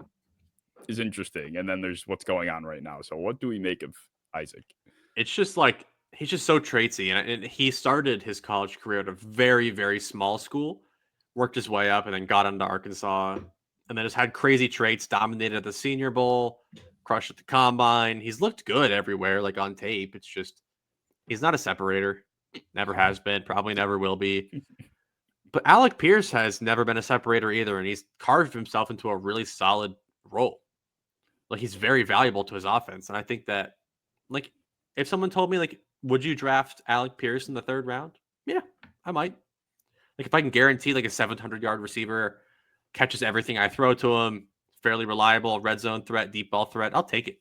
is interesting. And then there's what's going on right now. So what do we make of Isaac? It's just like, he's just so traitsy. And he started his college career at a very, very small school, worked his way up, and then got into Arkansas. And then just had crazy traits, dominated at the Senior Bowl, crushed at the Combine. He's looked good everywhere, like on tape. It's just, he's not a separator. Never has been, probably never will be. But Alec Pierce has never been a separator either, and he's carved himself into a really solid role. Like, he's very valuable to his offense. And I think that, like, if someone told me, like, would you draft Alec Pierce in the 3rd round? Yeah, I might. Like, if I can guarantee, like, a 700-yard receiver, catches everything I throw to him, fairly reliable, red zone threat, deep ball threat, I'll take it.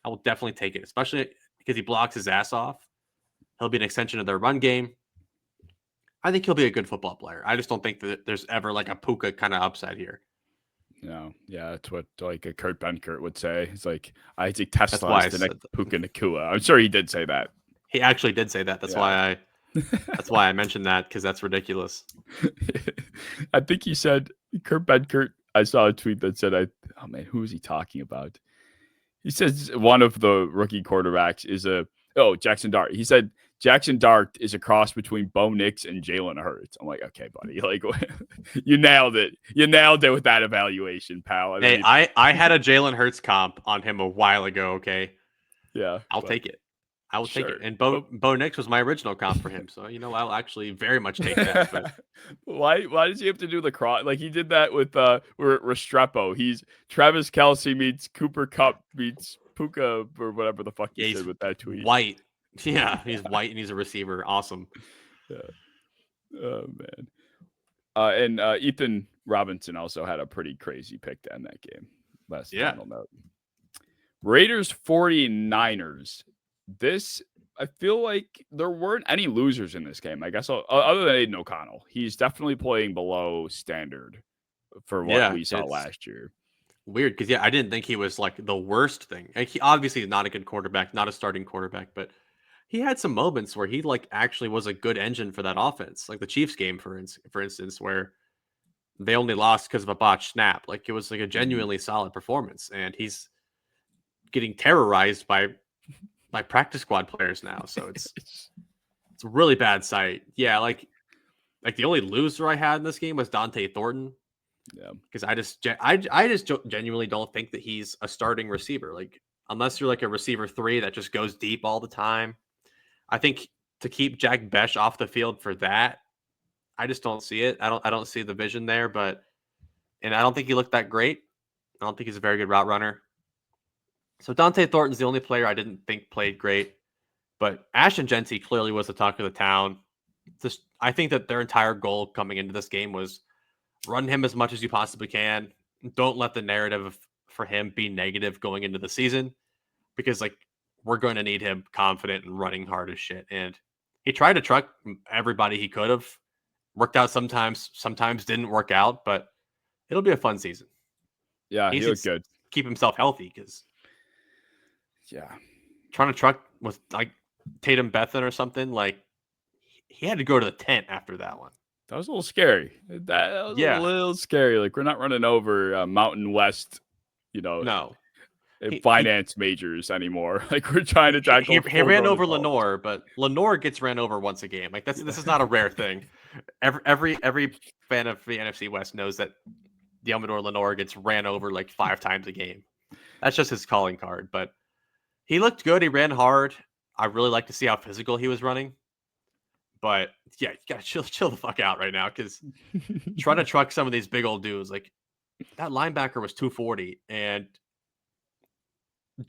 I will definitely take it, especially because he blocks his ass off. He'll be an extension of their run game. I think he'll be a good football player. I just don't think that there's ever like a Puka kind of upside here. No, yeah, that's what like a Kurt Benkert would say. It's like Isaac Tesla is the next Puka Nacua. I'm sure he did say that. He actually did say that. That's why I mentioned that, because that's ridiculous. I think he said Kurt Benkert. I saw a tweet that said, "Oh man, who is he talking about?" He says one of the rookie quarterbacks is a Oh, Jackson Dart. He said Jackson Dart is a cross between Bo Nix and Jalen Hurts. I'm like, okay, buddy. Like, you nailed it. You nailed it with that evaluation, pal. Hey, I had a Jalen Hurts comp on him a while ago. Okay, yeah, I'll take it. I will take sure. it. And Bo Nix was my original comp for him, so I'll actually very much take that. But why does he have to do the cross? Like he did that with Restrepo. He's Travis Kelce meets Cooper Kupp meets Puka or whatever the fuck he said with that tweet. White. Yeah, he's white and he's a receiver. Awesome. Yeah. Oh man. And Ethan Robinson also had a pretty crazy pick to end that game. Last final note. Raiders 49ers. This, I feel like there weren't any losers in this game. I guess other than Aiden O'Connell. He's definitely playing below standard for what we saw last year. Weird, because I didn't think he was like the worst thing. Like, he obviously is not a good quarterback, not a starting quarterback, but he had some moments where he like actually was a good engine for that offense. Like the Chiefs game, for instance, where they only lost because of a botched snap. Like it was like a genuinely solid performance, and he's getting terrorized by practice squad players now. So it's a really bad sight. Yeah, like the only loser I had in this game was Dante Thornton. Yeah, because I just genuinely don't think that he's a starting receiver. Like unless you're like a receiver 3 that just goes deep all the time. I think to keep Jack Besh off the field for that, I just don't see it. I don't see the vision there. And I don't think he looked that great. I don't think he's a very good route runner. So Dante Thornton's the only player I didn't think played great. But Ashton Jeanty clearly was the talk of the town. I think that their entire goal coming into this game was run him as much as you possibly can. Don't let the narrative for him be negative going into the season, because like we're going to need him confident and running hard as shit. And he tried to truck everybody he could have. Worked out sometimes didn't work out, but it'll be a fun season. Yeah, he looked good. Keep himself healthy, because trying to truck with like Tatum Bethan or something, like he had to go to the tent after that one. That was a little scary. That was a little scary. Like we're not running over Mountain West, finance majors anymore. Like we're trying to tackle. He ran over Lenore, but Lenore gets ran over once a game. Like this is not a rare thing. Every fan of the NFC West knows that Diamador Lenore gets ran over like 5 times a game. That's just his calling card. But he looked good. He ran hard. I really like to see how physical he was running. But yeah, you gotta chill the fuck out right now, because trying to truck some of these big old dudes, like that linebacker was 240, and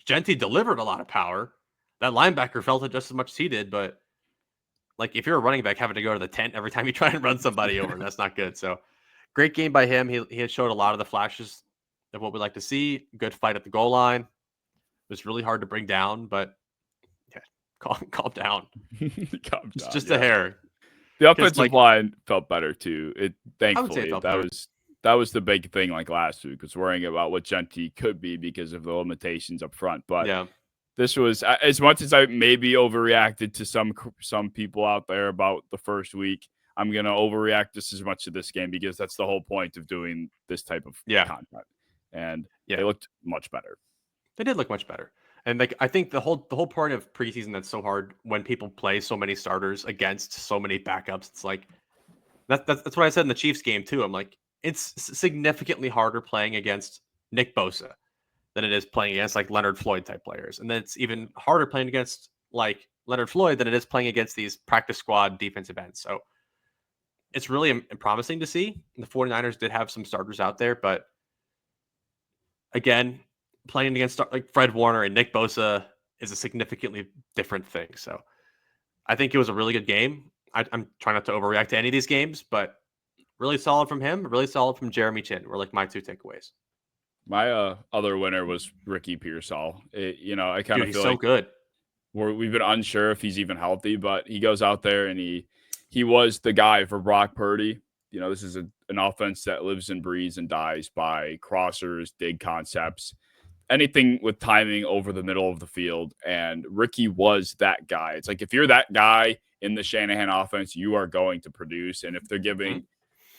Jeanty delivered a lot of power. That linebacker felt it just as much as he did, but like if you're a running back having to go to the tent every time you try and run somebody over, that's not good. So great game by him. He had showed a lot of the flashes of what we like to see. Good fight at the goal line. It was really hard to bring down, but yeah, calm down. It's just a hair. The offensive line felt better too. Thankfully that was the big thing. Like last week was worrying about what Jeanty could be because of the limitations up front. But this was, as much as I maybe overreacted to some people out there about the first week, I'm gonna overreact just as much to this game, because that's the whole point of doing this type of content. And they looked much better. They did look much better. And like I think the whole part of preseason that's so hard when people play so many starters against so many backups. It's like that's what I said in the Chiefs game too. I'm like, it's significantly harder playing against Nick Bosa than it is playing against like Leonard Floyd type players, and then it's even harder playing against like Leonard Floyd than it is playing against these practice squad defensive ends. So it's really promising to see. The 49ers did have some starters out there, but again, playing against like Fred Warner and Nick Bosa is a significantly different thing. So I think it was a really good game. I'm trying not to overreact to any of these games, but really solid from him, really solid from Jeremy Chin were like my 2 takeaways. My other winner was Ricky Pearsall. I kind of feel he's so good. We've been unsure if he's even healthy, but he goes out there and he was the guy for Brock Purdy. This is an offense that lives and breathes and dies by crossers, dig concepts, anything with timing over the middle of the field. And Ricky was that guy. It's like if you're that guy in the Shanahan offense, you are going to produce. And if they're giving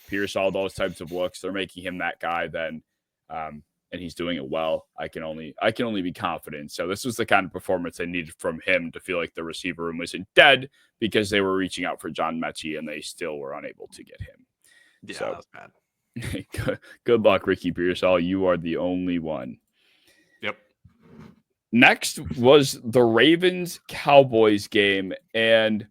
Pearsall those types of looks, they're making him that guy, then and he's doing it well, I can only be confident. So this was the kind of performance I needed from him to feel like the receiver room wasn't dead, because they were reaching out for John Mechie and they still were unable to get him. Yeah, so, that was bad. Good luck, Ricky Pearsall. You are the only one. Yep. Next was the Ravens-Cowboys game, and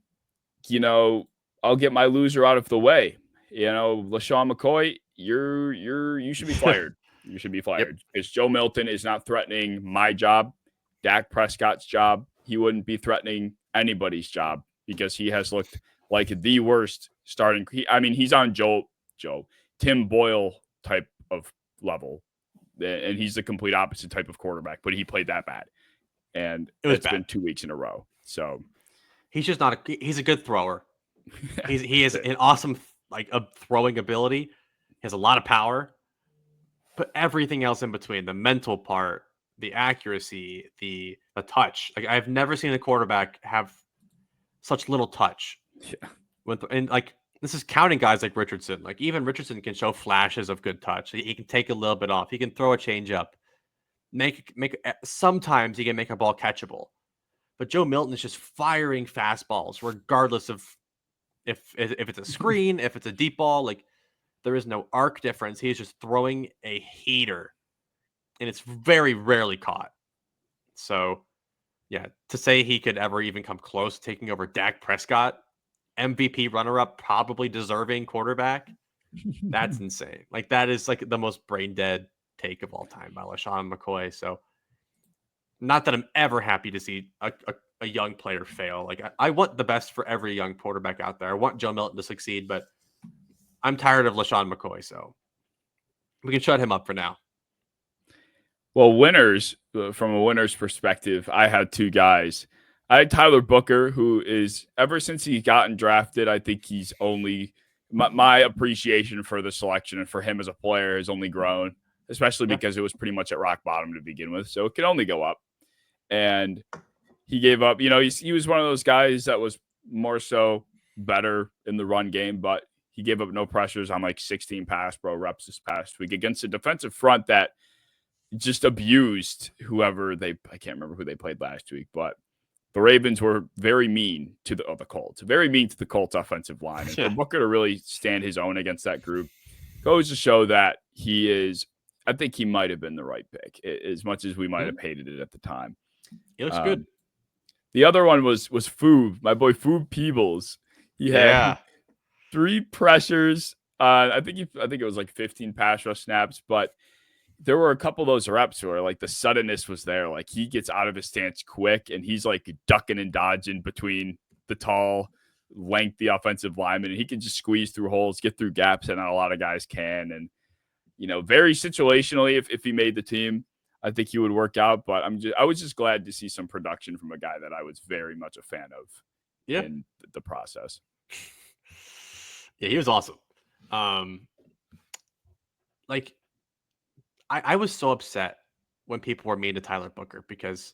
I'll get my loser out of the way. LaShawn McCoy, you should be fired. You should be fired because Joe Milton is not threatening my job, Dak Prescott's job. He wouldn't be threatening anybody's job because he has looked like the worst starting. He's on Tim Boyle type of level, and he's the complete opposite type of quarterback, but he played that bad. And it's been 2 weeks in a row. So he's just not he's a good thrower. He has an awesome throwing ability. He has a lot of power. But everything else in between, the mental part, the accuracy, the touch. Like, I've never seen a quarterback have such little touch. Yeah. This is counting guys like Richardson. Like, even Richardson can show flashes of good touch. He can take a little bit off. He can throw a change up. Sometimes he can make a ball catchable. But Joe Milton is just firing fastballs, regardless of if it's a screen, if it's a deep ball. Like, there is no arc difference. He is just throwing a heater, and it's very rarely caught. So, yeah, to say he could ever even come close to taking over Dak Prescott, MVP runner-up, probably deserving quarterback, that's insane. Like, that is like the most brain-dead take of all time by LaShawn McCoy. So, not that I'm ever happy to see a young player fail. Like, I want the best for every young quarterback out there. I want Joe Milton to succeed, but I'm tired of LaShawn McCoy, so we can shut him up for now. Well, winners, from a winner's perspective, I had two guys. I had Tyler Booker, who is, ever since he's gotten drafted, I think he's only, my appreciation for the selection and for him as a player has only grown, especially because it was pretty much at rock bottom to begin with. So it can only go up. And he gave up, he was one of those guys that was more so better in the run game, but he gave up no pressures on 16 pass pro reps this past week against a defensive front that just abused whoever I can't remember who they played last week, but the Ravens were very mean to the Colts, very mean to the Colts offensive line. And for Booker to really stand his own against that group goes to show that I think he might have been the right pick, as much as we might have hated it at the time. He looks good. The other one was Foob, my boy Foob Peebles. He had 3 pressures. I think it was 15 pass rush snaps, but there were a couple of those reps where the suddenness was there. Like, he gets out of his stance quick and he's ducking and dodging between the tall, lengthy offensive linemen, and he can just squeeze through holes, get through gaps that not a lot of guys can. And, very situationally, if he made the team, I think he would work out. But I was just glad to see some production from a guy that I was very much a fan of in the process. Yeah, he was awesome. I was so upset when people were mean to Tyler Booker, because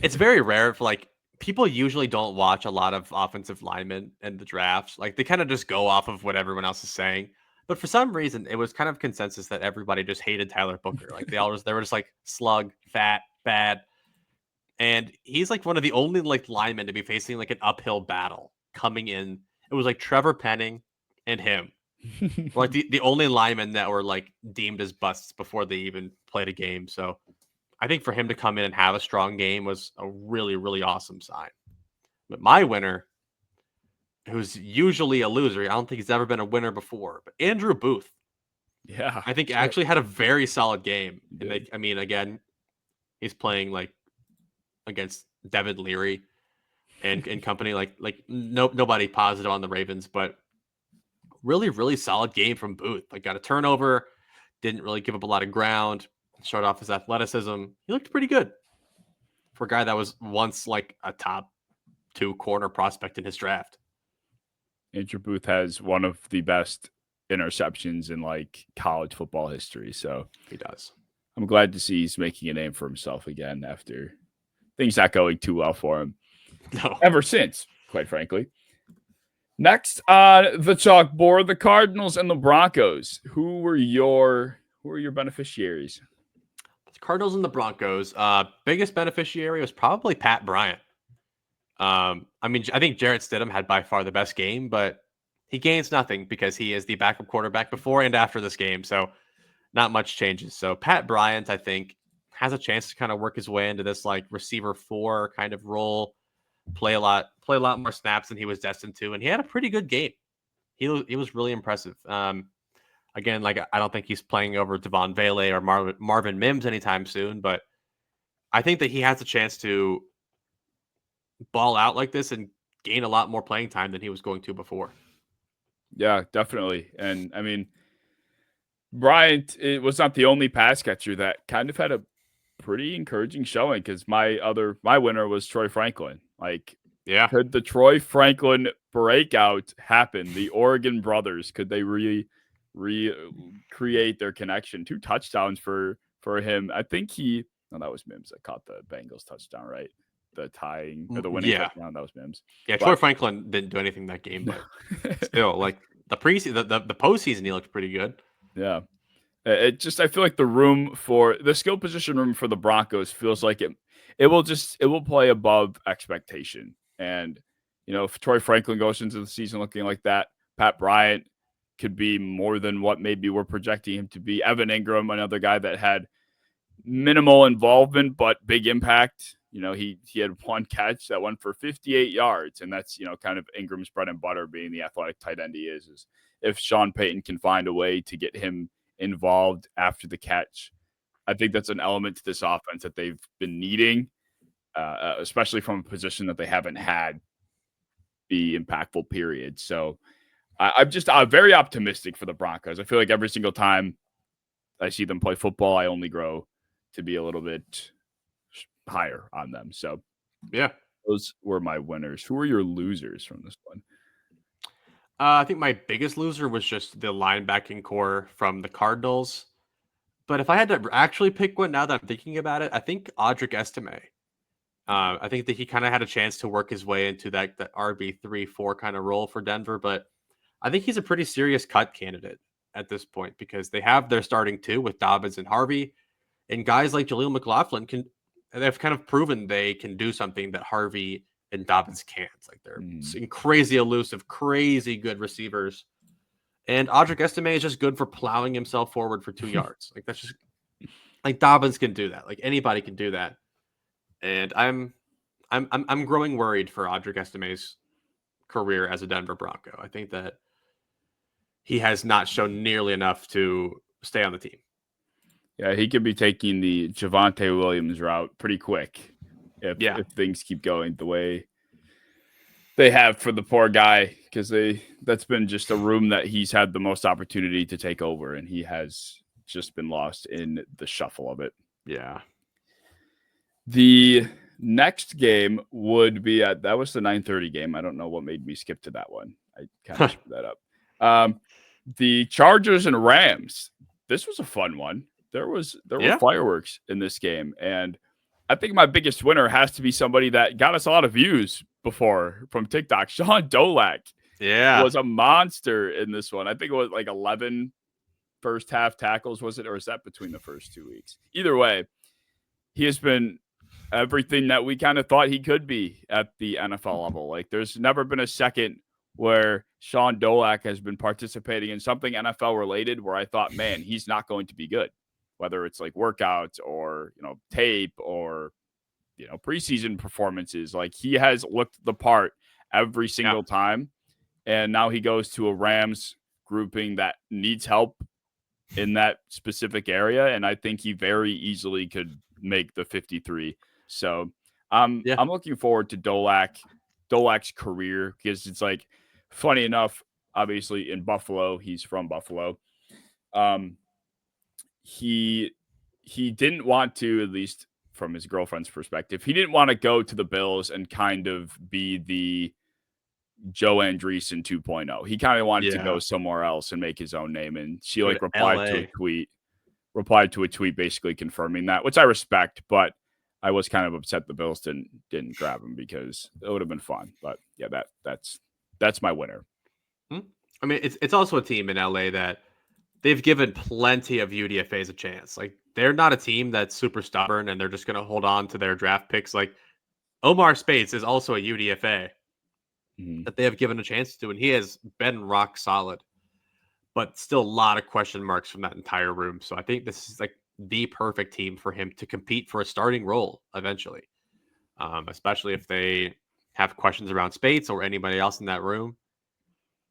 it's very rare for people usually don't watch a lot of offensive linemen in the drafts. They kind of just go off of what everyone else is saying. But for some reason, it was kind of consensus that everybody just hated Tyler Booker. They were just slug, fat, bad. And he's one of the only linemen to be facing an uphill battle coming in. It was Trevor Penning and him. The only linemen that were deemed as busts before they even played a game. So I think for him to come in and have a strong game was a really, really awesome sign. But my winner, who's usually a loser, I don't think he's ever been a winner before, but Andrew Booth. Yeah. I think actually had a very solid game. And again, he's playing against Devin Leary and company, nobody positive on the Ravens, but really, really solid game from Booth. Got a turnover, didn't really give up a lot of ground, showed off his athleticism. He looked pretty good for a guy that was once a top 2 corner prospect in his draft. Andrew Booth has one of the best interceptions in college football history. So he does. I'm glad to see he's making a name for himself again after things not going too well for him. No. Ever since, quite frankly. Next on the chalkboard, the Cardinals and the Broncos. Who were your beneficiaries? Cardinals and the Broncos. Biggest beneficiary was probably Pat Bryant. I mean, I think Jarrett Stidham had by far the best game, but he gains nothing because he is the backup quarterback before and after this game. So not much changes. So Pat Bryant, I think, has a chance to kind of work his way into this like receiver 4 kind of role, play a lot more snaps than he was destined to, and he had a pretty good game. He was really impressive. Again, like I don't think he's playing over Devon Vele or Marvin Mims anytime soon, but I think that he has a chance to ball out like this and gain a lot more playing time than he was going to before. Yeah, definitely. And I mean, Bryant, it was not the only pass catcher that kind of had a pretty encouraging showing because my winner was Troy Franklin. Like, yeah, could the Troy Franklin breakout happen? The Oregon brothers, could they recreate their connection? 2 touchdowns for him. I think that was Mims that caught the Bengals touchdown, right? The tying or the winning touchdown. That was Mims. Yeah, Troy Franklin didn't do anything that game, but still, like the preseason, the postseason, he looked pretty good. Yeah. I feel like the skill position room for the Broncos feels like it will play above expectation. And, if Troy Franklin goes into the season looking like that, Pat Bryant could be more than what maybe we're projecting him to be. Evan Ingram, another guy that had minimal involvement, but big impact. He had 1 catch that went for 58 yards. And that's, kind of Ingram's bread and butter being the athletic tight end he is if Sean Payton can find a way to get him involved after the catch. I think that's an element to this offense that they've been needing, especially from a position that they haven't had be impactful, period. So I'm just very optimistic for the Broncos. I feel like every single time I see them play football, I only grow to be a little bit higher on them. So yeah, those were my winners. Who are your losers from this one? I think my biggest loser was just the linebacking core from the Cardinals. But if I had to actually pick one now that I'm thinking about it, I think Audric Estime. I think that he kind of had a chance to work his way into that RB3-4 kind of role for Denver, but I think he's a pretty serious cut candidate at this point because they have their starting 2 with Dobbins and Harvey, and guys like Jaleel McLaughlin they've kind of proven they can do something that Harvey and Dobbins can't. Like they're crazy elusive, crazy good receivers. And Audric Estime is just good for plowing himself forward for 2 yards. Like that's just like Dobbins can do that. Like anybody can do that. And I'm growing worried for Audric Estime's career as a Denver Bronco. I think that he has not shown nearly enough to stay on the team. Yeah, he could be taking the Javonte Williams route pretty quick if things keep going the way they have for the poor guy, because that's been just a room that he's had the most opportunity to take over, and he has just been lost in the shuffle of it. Yeah. The next game would be that was the 9:30 game. I don't know what made me skip to that one. I kind of screwed that up. The Chargers and Rams. This was a fun one. There were fireworks in this game, and I think my biggest winner has to be somebody that got us a lot of views before from TikTok. Sean Dolak was a monster in this one. I think it was like 11 first half tackles, was it? Or is that between the first 2 weeks? Either way, he has been everything that we kind of thought he could be at the NFL level. Like there's never been a second where Sean Dolak has been participating in something NFL related where I thought, man, he's not going to be good. Whether it's like workouts or, tape or, preseason performances, like he has looked the part every single time. And now he goes to a Rams grouping that needs help in that specific area. And I think he very easily could make the 53. So I'm looking forward to Dolak's career because it's like, funny enough, obviously in Buffalo, he's from Buffalo. He didn't want to, at least from his girlfriend's perspective, he didn't want to go to the Bills and kind of be the Joe Andreessen 2.0. He kind of wanted to go somewhere else and make his own name. And she replied to a tweet basically confirming that, which I respect, but I was kind of upset the Bills didn't grab him because it would have been fun. But yeah, that's my winner. I mean, it's also a team in LA that they've given plenty of UDFAs a chance. Like, they're not a team that's super stubborn and they're just going to hold on to their draft picks. Like, Omar Speights is also a UDFA that they have given a chance to, and he has been rock solid. But still a lot of question marks from that entire room. So I think this is like the perfect team for him to compete for a starting role eventually, especially if they have questions around Spates or anybody else in that room.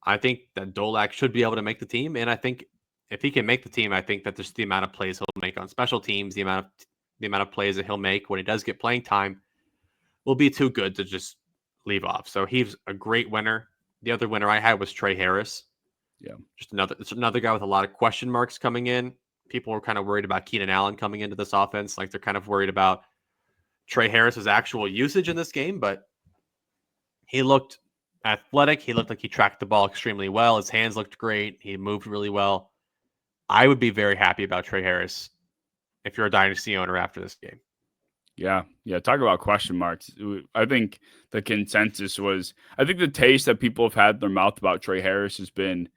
I think that Dolak should be able to make the team. And I think if he can make the team, I think that just the amount of plays he'll make on special teams, the amount of plays that he'll make when he does get playing time will be too good to just leave off. So he's a great winner. The other winner I had was Trey Harris. Yeah. Just another guy with a lot of question marks coming in. People were kind of worried about Keenan Allen coming into this offense. Like, they're kind of worried about Trey Harris's actual usage in this game, but he looked athletic. He looked like he tracked the ball extremely well. His hands looked great. He moved really well. I would be very happy about Trey Harris if you're a dynasty owner after this game. Yeah. Talk about question marks. I think the consensus was, I think the taste that people have had in their mouth about Trey Harris has been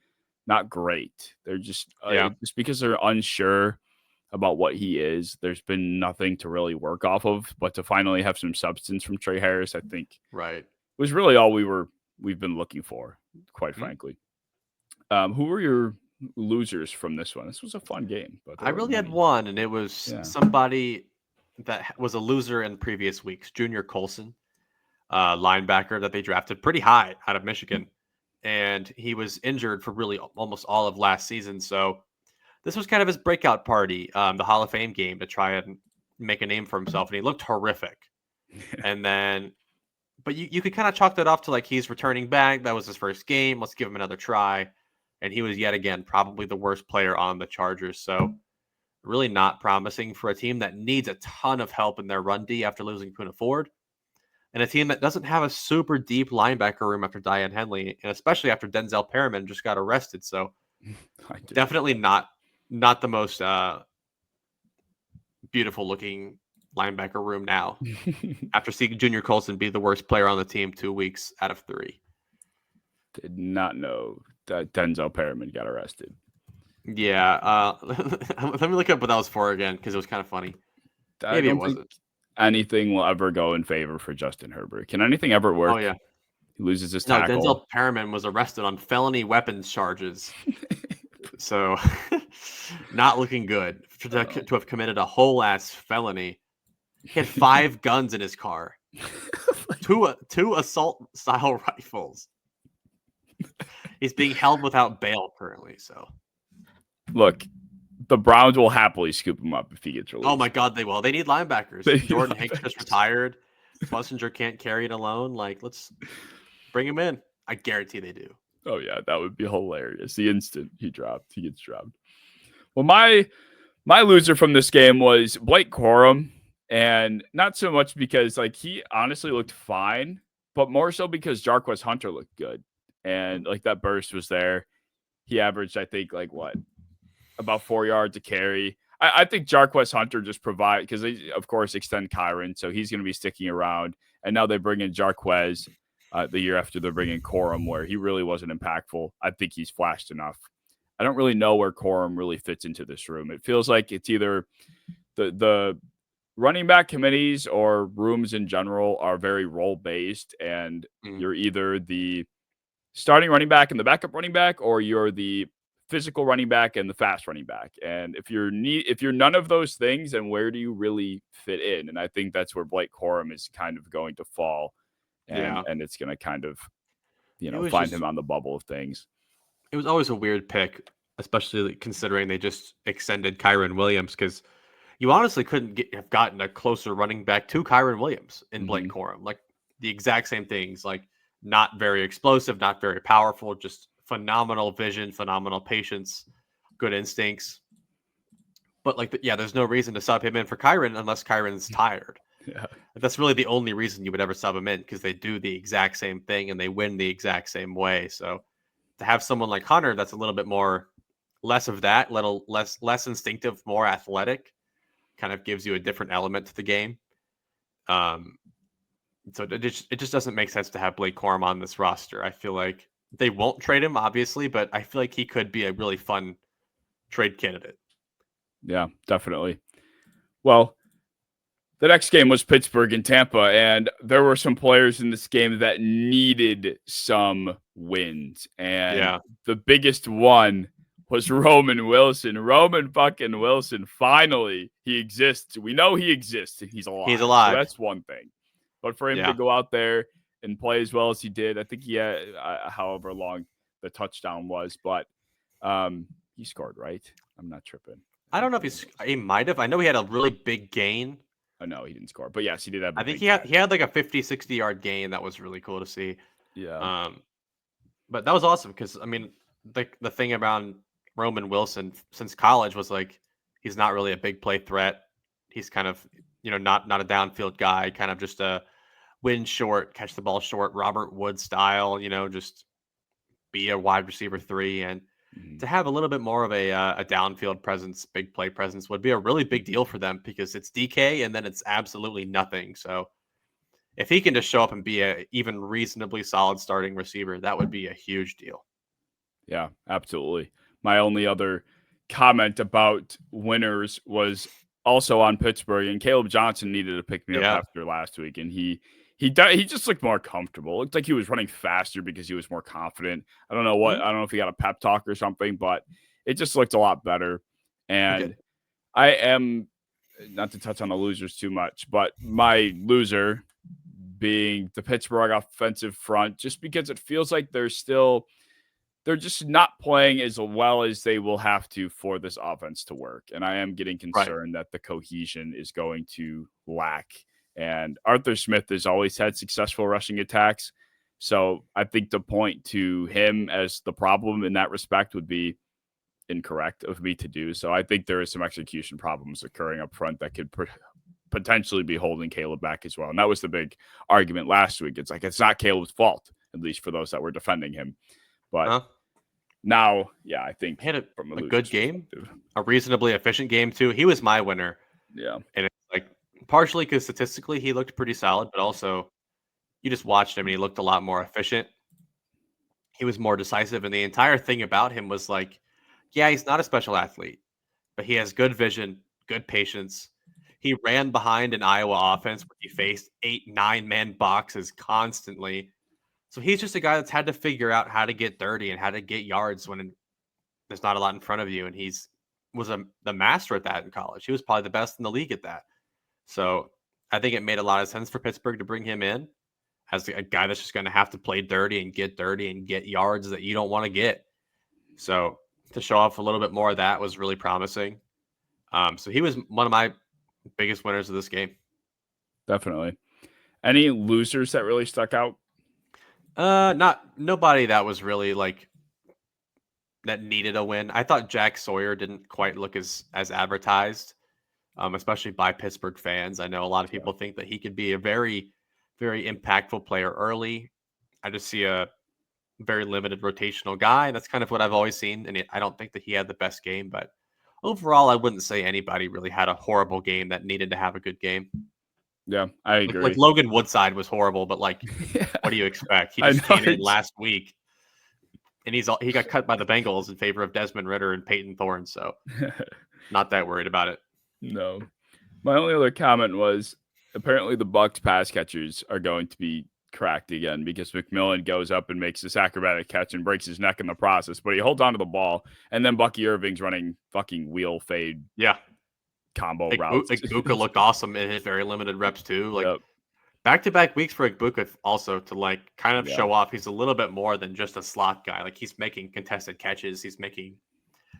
not great. They're just just because they're unsure about what he is. There's been nothing to really work off of, but to finally have some substance from Trey Harris, I think was really all we've been looking for, quite frankly. Who were your losers from this one? This was a fun game. But I really had one, and it was somebody that was a loser in previous weeks, Junior Colson, linebacker that they drafted pretty high out of Michigan. And he was injured for really almost all of last season. So this was kind of his breakout party, the Hall of Fame game, to try and make a name for himself. And he looked horrific. And then, but you could kind of chalk that off to like, he's returning back. That was his first game. Let's give him another try. And he was yet again probably the worst player on the Chargers. So really not promising for a team that needs a ton of help in their run D after losing Poona Ford. And a team that doesn't have a super deep linebacker room after Diane Henley, and especially after Denzel Perriman just got arrested. So definitely not the most beautiful looking linebacker room now after seeing Junior Colson be the worst player on the team 2 weeks out of 3. Did not know that Denzel Perriman got arrested. Yeah. Let me look up what that was for again, because it was kind of funny. Maybe it wasn't. Anything will ever go in favor for Justin Herbert. Can anything ever work? Oh, yeah. He loses his tackle. Denzel Perriman was arrested on felony weapons charges. So not looking good to have committed a whole ass felony. He had 5 guns in his car. two assault style rifles. He's being held without bail currently. So look, the Browns will happily scoop him up if he gets released. Oh my God, they will. They need linebackers. Jordan Hanks just retired. Schlesinger can't carry it alone. Like, let's bring him in. I guarantee they do. Oh yeah, that would be hilarious. The instant he gets dropped. Well, my loser from this game was Blake Corum, and not so much because like he honestly looked fine, but more so because Jarquez Hunter looked good, and like that burst was there. He averaged, I think, like about 4 yards a carry. I think Jarquez Hunter just because they, of course, extend Kyron, so he's going to be sticking around. And now they bring in Jarquez the year after they're bringing Corum, where he really wasn't impactful. I think he's flashed enough. I don't really know where Corum really fits into this room. It feels like it's either the running back committees or rooms in general are very role-based, and you're either the starting running back and the backup running back, or you're the physical running back and the fast running back. And if you're none of those things, then where do you really fit in? And I think that's where Blake Corum is kind of going to fall. And it's going to kind of, find him on the bubble of things. It was always a weird pick, especially considering they just extended Kyron Williams, because you honestly couldn't have gotten a closer running back to Kyron Williams in Blake Corum. Like the exact same things, like not very explosive, not very powerful, just phenomenal vision, phenomenal patience, good instincts. But there's no reason to sub him in for Kyron unless Kyron's tired. Yeah. That's really the only reason you would ever sub him in, because they do the exact same thing and they win the exact same way. So to have someone like Hunter that's a little bit more less of that, little less instinctive, more athletic, kind of gives you a different element to the game. So it just doesn't make sense to have Blake Corum on this roster. I feel like they won't trade him, obviously, but I feel like he could be a really fun trade candidate. Yeah, definitely. Well, the next game was Pittsburgh and Tampa, and there were some players in this game that needed some wins. And Yeah, the biggest one was Roman Wilson. Roman fucking Wilson, finally, he exists. We know he exists and he's alive. he's So alive. that's one thing. But for him to Yeah. go out there and play as well as he did, I think he had however long the touchdown was, but he scored, right? I'm not tripping. I don't know if he might have. I know he had a really big gain. Oh, no, he didn't score. But yes, he did have a I think big catch. he had like a 50, 60-yard gain. That was really cool to see. Yeah. But that was awesome because, I mean, the thing about Roman Wilson since college was like he's not really a big play threat. He's kind of, not a downfield guy, kind of just a win short, catch the ball short, Robert Wood style, just be a wide receiver 3. And to have a little bit more of a downfield presence, big play presence would be a really big deal for them because it's DK and then it's absolutely nothing. So if he can just show up and be a even reasonably solid starting receiver, that would be a huge deal. Yeah, absolutely. My only other comment about winners was also on Pittsburgh, and Caleb Johnson needed to pick me up after last week, and he just looked more comfortable. It looked like he was running faster because he was more confident. I don't know what I don't know if he got a pep talk or something, but it just looked a lot better. And I am, not to touch on the losers too much, but my loser being the Pittsburgh offensive front, just because it feels like they're just not playing as well as they will have to for this offense to work. And I am getting concerned that the cohesion is going to lack. And Arthur Smith has always had successful rushing attacks. So I think to point to him as the problem in that respect would be incorrect of me to do. So I think there is some execution problems occurring up front that could potentially be holding Caleb back as well. And that was the big argument last week. It's like, it's not Caleb's fault, at least for those that were defending him. But now, I think he had from a good game, a reasonably efficient game too. He was my winner. Yeah. And it's like partially because statistically he looked pretty solid, but also you just watched him and he looked a lot more efficient. He was more decisive. And the entire thing about him was like, yeah, he's not a special athlete, but he has good vision, good patience. He ran behind an Iowa offense where he faced 8-9 man boxes constantly. So he's just a guy that's had to figure out how to get dirty and how to get yards when there's not a lot in front of you. And was the master at that in college. He was probably the best in the league at that. So I think it made a lot of sense for Pittsburgh to bring him in as a guy that's just going to have to play dirty and get yards that you don't want to get. So to show off a little bit more of that was really promising. So he was one of my biggest winners of this game. Definitely. Any losers that really stuck out? Nobody that was really like that needed a win. I thought Jack Sawyer didn't quite look as advertised, especially by Pittsburgh fans. I know a lot of people think that he could be a very, very impactful player early. I just see a very limited rotational guy. That's kind of what I've always seen, and I don't think that he had the best game, but overall, I wouldn't say anybody really had a horrible game that needed to have a good game. Yeah, I agree. Like Logan Woodside was horrible, but what do you expect? He just came in last week, and he got cut by the Bengals in favor of Desmond Ridder and Peyton Thorne, so not that worried about it. No. My only other comment was apparently the Bucs pass catchers are going to be cracked again because McMillan goes up and makes this acrobatic catch and breaks his neck in the process, but he holds onto the ball, and then Bucky Irving's running fucking wheel fade combo routes. Igbuka looked awesome in his very limited reps too. Back-to-back weeks for Igbuka also to kind of show off he's a little bit more than just a slot guy. Like he's making contested catches, he's making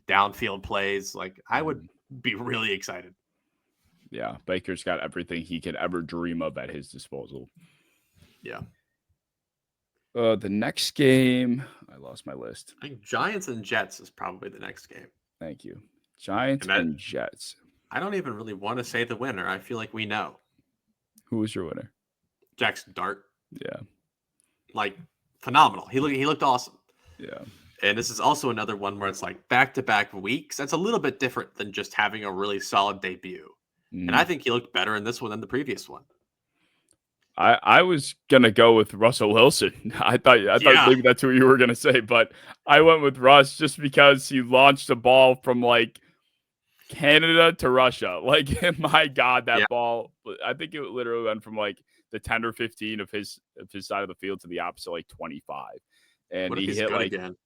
downfield plays. Like I would be really excited. Yeah, Baker's got everything he could ever dream of at his disposal. Yeah. The next game, I lost my list. I think Giants and Jets is probably the next game. Thank you. Giants and Jets. I don't even really want to say the winner. I feel like we know. Who was your winner? Jackson Dart. Yeah. Phenomenal. He looked awesome. Yeah. And this is also another one where it's back-to-back weeks. That's a little bit different than just having a really solid debut. And I think he looked better in this one than the previous one. I was gonna go with Russell Wilson. I thought Yeah. maybe that's who you were gonna say, but I went with Russ just because he launched the ball from like Canada to Russia. Like, my God, Yeah. that ball! I think it literally went from like the 10 or 15 of his side of the field to the opposite, like 25, and What if he he's hit good like again?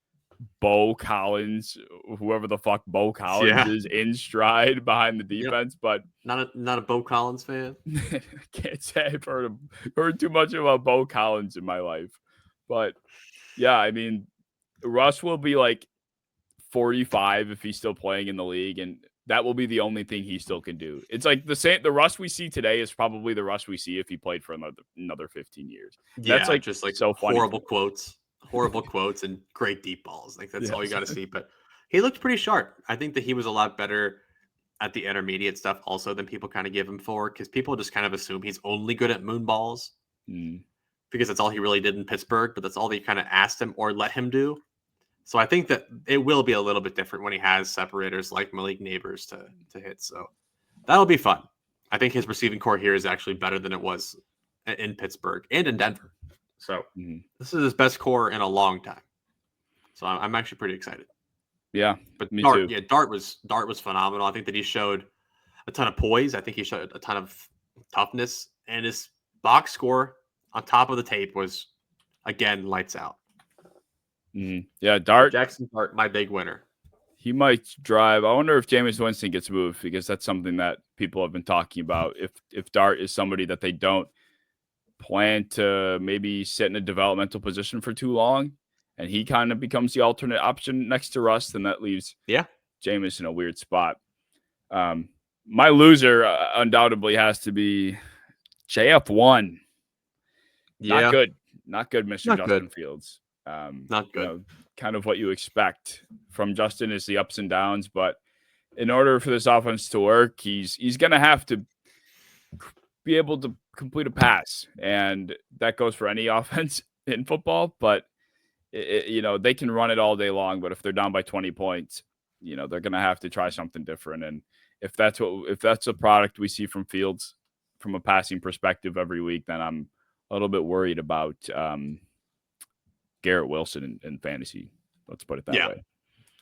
Bo Collins, whoever the fuck Bo Collins Yeah. is, in stride behind the Yep. defense, but. Not a Bo Collins fan. Can't say I've heard too much about Bo Collins in my life, but yeah, I mean, Russ will be like 45 if he's still playing in the league, and that will be the only thing he still can do. It's like the same. The Russ we see today is probably the Russ we see if he played for another 15 years. That's Yeah, like just like so funny. horrible quotes, and great deep balls. Like that's all you Yes. got to see. But he looked pretty sharp. I think that he was a lot better at the intermediate stuff also than people kind of give him for, because people just kind of assume he's only good at moon balls Mm. because that's all he really did in Pittsburgh, but that's all they kind of asked him or let him do. So I think that it will be a little bit different when he has separators like Malik Neighbors to hit. So that'll be fun. I think his receiving core here is actually better than it was in Pittsburgh and in Denver. So this is his best core in a long time. So I'm actually pretty excited. Yeah, But me Dart, too. yeah, Dart was phenomenal. I think that he showed a ton of poise. I think he showed a ton of toughness, and his box score on top of the tape was again lights out. Yeah, Dart. Jackson Dart, my big winner. He might drive. I wonder if Jameis Winston gets moved, because that's something that people have been talking about. If Dart is somebody that they don't plan to maybe sit in a developmental position for too long, and he kind of becomes the alternate option next to Russ, then that leaves Jameis in a weird spot. My loser undoubtedly has to be JF1. Yeah, Not good, Mr. not Justin good. Fields. Not good. You know, kind of what you expect from Justin is the ups and downs, but in order for this offense to work, he's going to have to be able to complete a pass, and that goes for any offense in football. But they can run it all day long, but if they're down by 20 points, they're going to have to try something different. And if that's a product we see from Fields from a passing perspective every week, then I'm a little bit worried about Garrett Wilson in fantasy. Let's put it that way.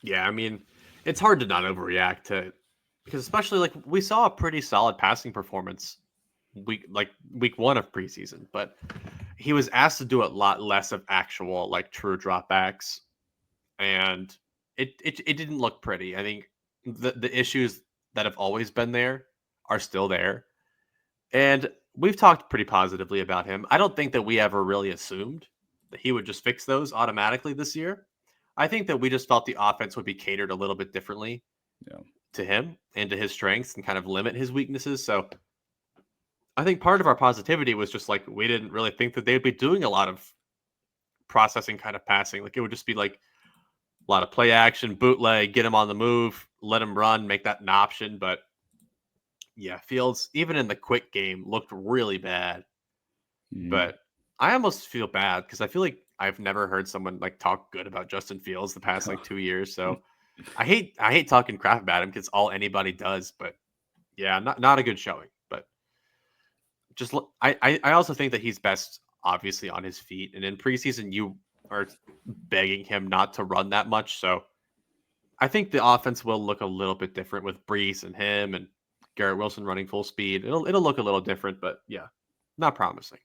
Yeah, I mean, it's hard to not overreact to, because especially like we saw a pretty solid passing performance week 1 of preseason, but he was asked to do a lot less of actual like true dropbacks, and it didn't look pretty. I think the issues that have always been there are still there, and we've talked pretty positively about him. I don't think that we ever really assumed that he would just fix those automatically this year. I think that we just felt the offense would be catered a little bit differently to him and to his strengths, and kind of limit his weaknesses. So I think part of our positivity was just like we didn't really think that they'd be doing a lot of processing kind of passing. Like it would just be like a lot of play action, bootleg, get him on the move, let him run, make that an option. But yeah, Fields, even in the quick game, looked really bad. But I almost feel bad because I feel like I've never heard someone like talk good about Justin Fields the past like 2 years. So I hate talking crap about him because all anybody does. But yeah, not a good showing. But just I also think that he's best obviously on his feet, and in preseason you are begging him not to run that much. So I think the offense will look a little bit different with Brees and him and Garrett Wilson running full speed. It'll look a little different, but yeah, not promising.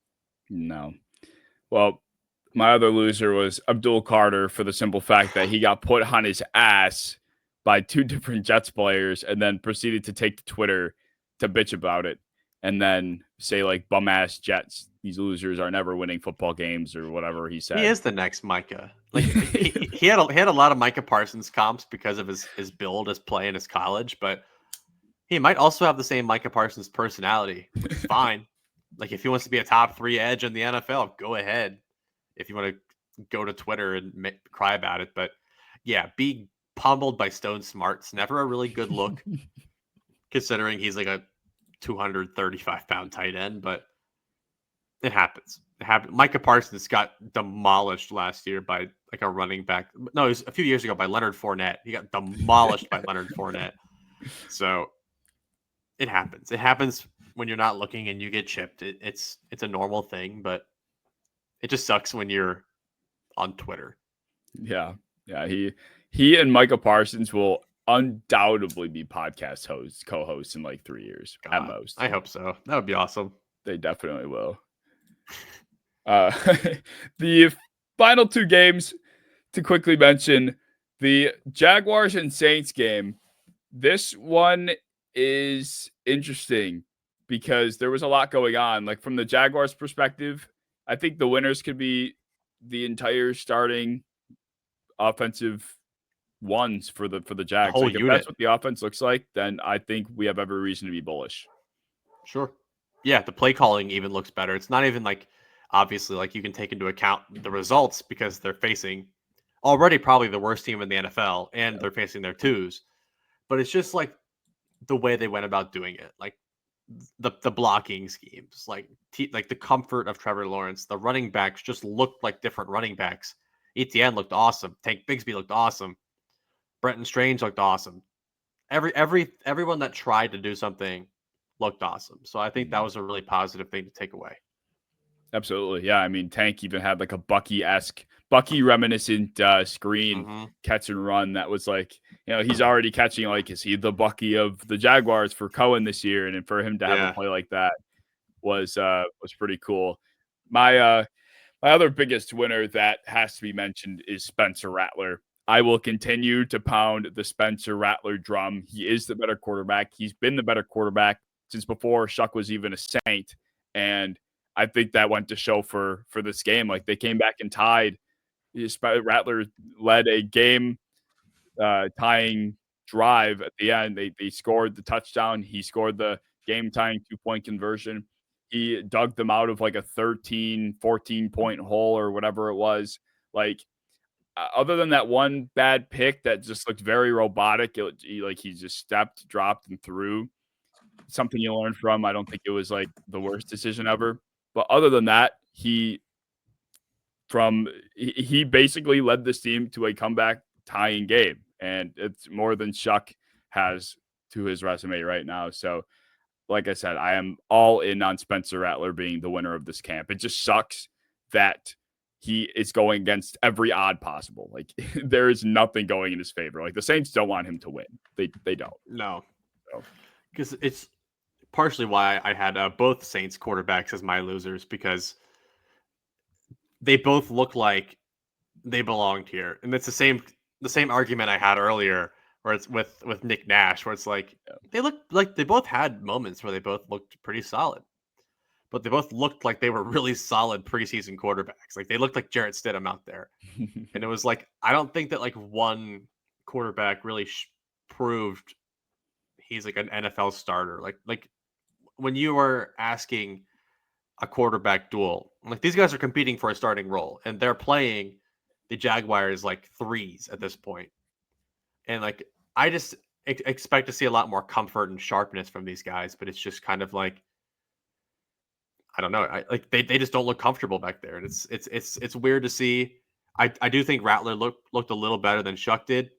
No. Well, my other loser was Abdul Carter, for the simple fact that he got put on his ass by 2 different Jets players and then proceeded to take to Twitter to bitch about it, and then say like bum ass Jets, these losers are never winning football games, or whatever he said. He is the next Micah. Like he had a lot of Micah Parsons comps because of his build, his play in his college, but he might also have the same Micah Parsons personality, which is fine. Like if he wants to be a top 3 edge in the NFL, go ahead. If you want to go to Twitter and cry about it, but yeah, being pummeled by Stone Smart's never a really good look, considering he's like a 235-pound tight end. But it happens. It happened. Micah Parsons got demolished last year by like a running back. No, it was a few years ago by Leonard Fournette. He got demolished by Leonard Fournette. So it happens. It happens when you're not looking and you get chipped. It's a normal thing, but it just sucks when you're on Twitter. Yeah. He and Micah Parsons will undoubtedly be podcast co-hosts in like 3 years at most. I hope so. That would be awesome. They definitely will. The final two games to quickly mention, the Jaguars and Saints game. This one is interesting because there was a lot going on. Like from the Jaguars' perspective, I think the winners could be the entire starting offensive ones for the Jags. whole Like if unit. that's what the offense looks like, then I think we have every reason to be bullish. Sure. Yeah, the play calling even looks better. It's not even like obviously like you can take into account the results because they're facing already probably the worst team in the NFL and they're facing their twos. But it's just like the way they went about doing it. Like the blocking schemes, like the comfort of Trevor Lawrence. The running backs just looked like different running backs. ETN looked awesome. Tank Bigsby looked awesome. Brenton Strange looked awesome. Everyone that tried to do something looked awesome. So I think that was a really positive thing to take away. Absolutely. Yeah. I mean, Tank even had like a Bucky reminiscent screen catch and run. That was like, he's already catching, like, is he the Bucky of the Jaguars for Cohen this year? And for him to have a play like that was pretty cool. My other biggest winner that has to be mentioned is Spencer Rattler. I will continue to pound the Spencer Rattler drum. He is the better quarterback. He's been the better quarterback since before Shuck was even a Saint. And I think that went to show for this game. Like they came back and tied. Rattler led a game tying drive at the end. They scored the touchdown. He scored the game tying 2-point conversion. He dug them out of like a 13, 14-point hole or whatever it was. Like other than that one bad pick that just looked very robotic, he just stepped, dropped, and threw. Something you learn from. I don't think it was like the worst decision ever. But other than that, he basically led this team to a comeback tying game. And it's more than Shuck has to his resume right now. So, like I said, I am all in on Spencer Rattler being the winner of this camp. It just sucks that he is going against every odd possible. Like there is nothing going in his favor. Like the Saints don't want him to win. They don't. No. Because it's partially why I had both Saints quarterbacks as my losers, because they both look like they belonged here. And it's the same argument I had earlier where it's with Nick Nash, where it's like they looked like they both had moments where they both looked pretty solid. But they both looked like they were really solid preseason quarterbacks. Like they looked like Jarrett Stidham out there. And it was like, I don't think that like one quarterback really proved he's like an NFL starter. Like when you are asking a quarterback duel, like these guys are competing for a starting role and they're playing the Jaguars like threes at this point. And like, I just expect to see a lot more comfort and sharpness from these guys, but it's just kind of like, I don't know. They just don't look comfortable back there. And it's weird to see. I do think Rattler looked a little better than Shuck did,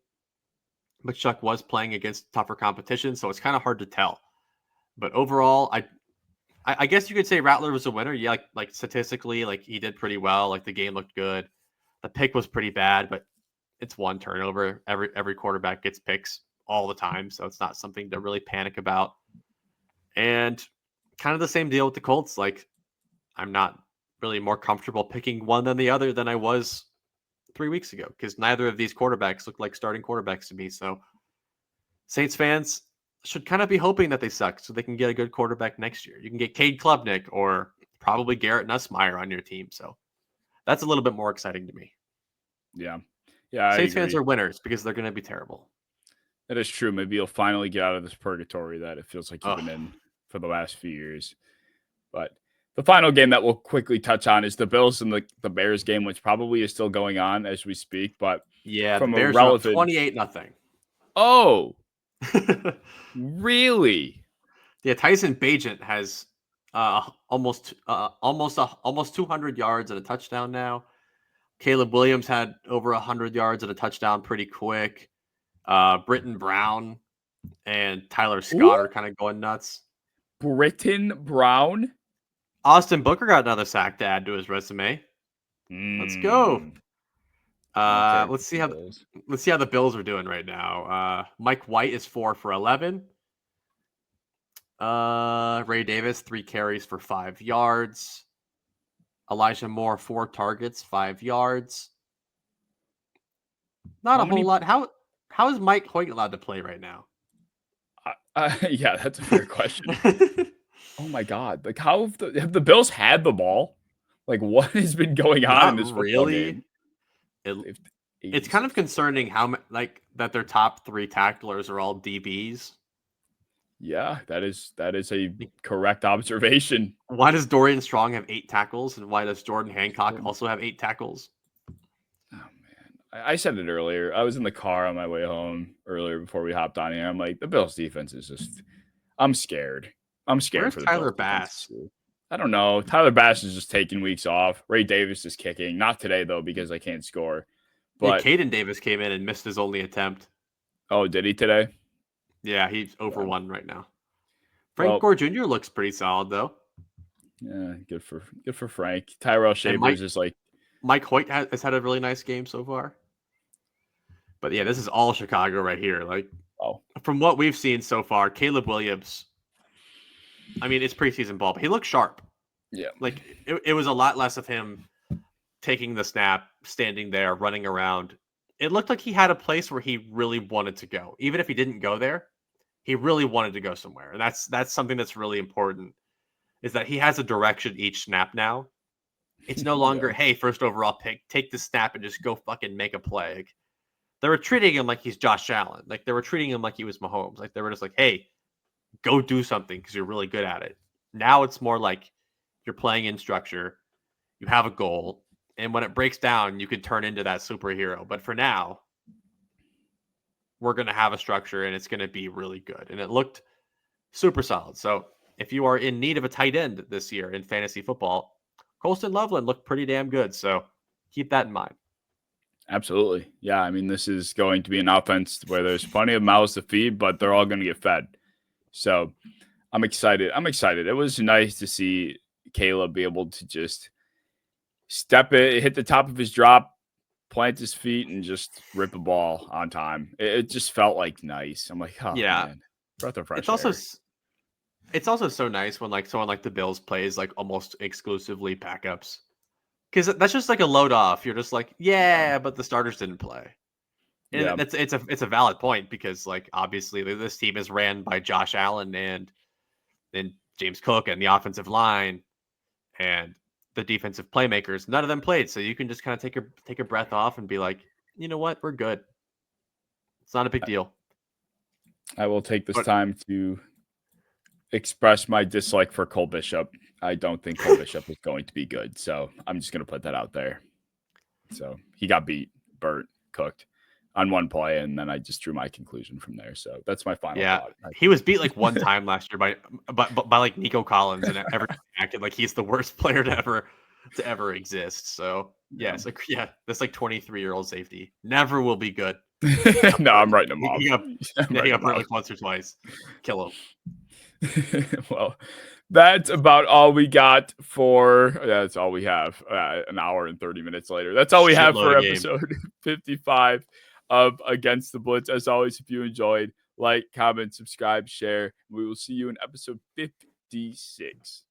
but Shuck was playing against tougher competition, so it's kind of hard to tell. But overall, I guess you could say Rattler was a winner. Yeah, like statistically, like he did pretty well. Like the game looked good. The pick was pretty bad, but it's one turnover. Every quarterback gets picks all the time, so it's not something to really panic about. And kind of the same deal with the Colts. Like I'm not really more comfortable picking one than the other than I was 3 weeks ago, because neither of these quarterbacks look like starting quarterbacks to me. So Saints fans should kind of be hoping that they suck so they can get a good quarterback next year. You can get Cade Klubnik or probably Garrett Nussmeier on your team. So that's a little bit more exciting to me. Yeah. Saints fans are winners because they're going to be terrible. That is true. Maybe you'll finally get out of this purgatory that it feels like you've been in for the last few years. But the final game that we'll quickly touch on is the Bills and the Bears game, which probably is still going on as we speak. But yeah, from the Bears a relevant 28-0. Oh, really? Yeah, Tyson Bagent has almost 200 yards and a touchdown now. Caleb Williams had over 100 yards and a touchdown pretty quick. Britton Brown and Tyler Scott are kind of going nuts. Britton Brown. Austin Booker got another sack to add to his resume. Let's go. Let's see how the Bills are doing right now. Mike White is 4 for 11. Ray Davis 3 carries for 5 yards. Elijah Moore 4 targets, 5 yards. Not a whole lot. How is Mike Hoyt allowed to play right now? Yeah, that's a fair question. Oh my God! Like, how have the Bills had the ball? Like, what has been going on in this football game? It's kind of concerning how that their top 3 tacklers are all DBs. Yeah, that is a correct observation. Why does Dorian Strong have 8 tackles, and why does Jordan Hancock also have 8 tackles? Oh man, I said it earlier. I was in the car on my way home earlier before we hopped on here. I'm like, the Bills defense is just. I'm scared. Where's for the Tyler Bills Bass? I don't know. Tyler Bass is just taking weeks off. Ray Davis is kicking. Not today though, because I can't score. But Caden Davis came in and missed his only attempt. Oh, did he today? Yeah, he's over 1 right now. Frank Gore Jr. looks pretty solid though. Yeah, good for Frank. Tyrell Shavers is like Mike Hoyt has had a really nice game so far. But yeah, this is all Chicago right here. Like, from what we've seen so far, Caleb Williams. I mean, it's preseason ball, but he looks sharp. Yeah, like it was a lot less of him taking the snap, standing there, running around. It looked like he had a place where he really wanted to go, even if he didn't go there. He really wanted to go somewhere. And that's something that's really important, is that he has a direction each snap now. It's no longer, hey, first overall pick, take the snap and just go fucking make a play. Like, they were treating him like he's Josh Allen. Like, they were treating him like he was Mahomes. Like, they were just like, hey, go do something because you're really good at it. Now it's more like you're playing in structure. You have a goal. And when it breaks down, you can turn into that superhero. But for now, we're going to have a structure, and it's going to be really good. And it looked super solid. So if you are in need of a tight end this year in fantasy football, Colston Loveland looked pretty damn good. So keep that in mind. Absolutely. Yeah, I mean, this is going to be an offense where there's plenty of mouths to feed, but they're all going to get fed. So I'm excited. It was nice to see Caleb be able to just hit the top of his drop, plant his feet, and just rip a ball on time. It just felt like nice. I'm like, oh yeah, man, breath of fresh air. It's also so nice when like someone like the Bills plays like almost exclusively backups, because that's just like a load off. You're just like, yeah, but the starters didn't play. And it's a valid point, because like obviously this team is ran by Josh Allen and James Cook and the offensive line and the defensive playmakers. None of them played, so you can just kind of take a breath off and be like, you know what, we're good. It's not a big deal. I will take this time to express my dislike for Cole Bishop. I don't think Cole Bishop is going to be good, so I'm just going to put that out there. So he got cooked on one play, and then I just drew my conclusion from there. So that's my final thought. He was beat like one time last year by like Nico Collins, and everyone acted like he's the worst player to ever exist. So that's like 23-year-old safety never will be good. No, I'm writing him off. He got hurt like once or twice. Kill him. Well, that's about all we got for. That's all we have. An hour and 30 minutes later. That's all we have for episode 55 of Against the Blitz. As always, if you enjoyed, like, comment, subscribe, share. We will see you in episode 56.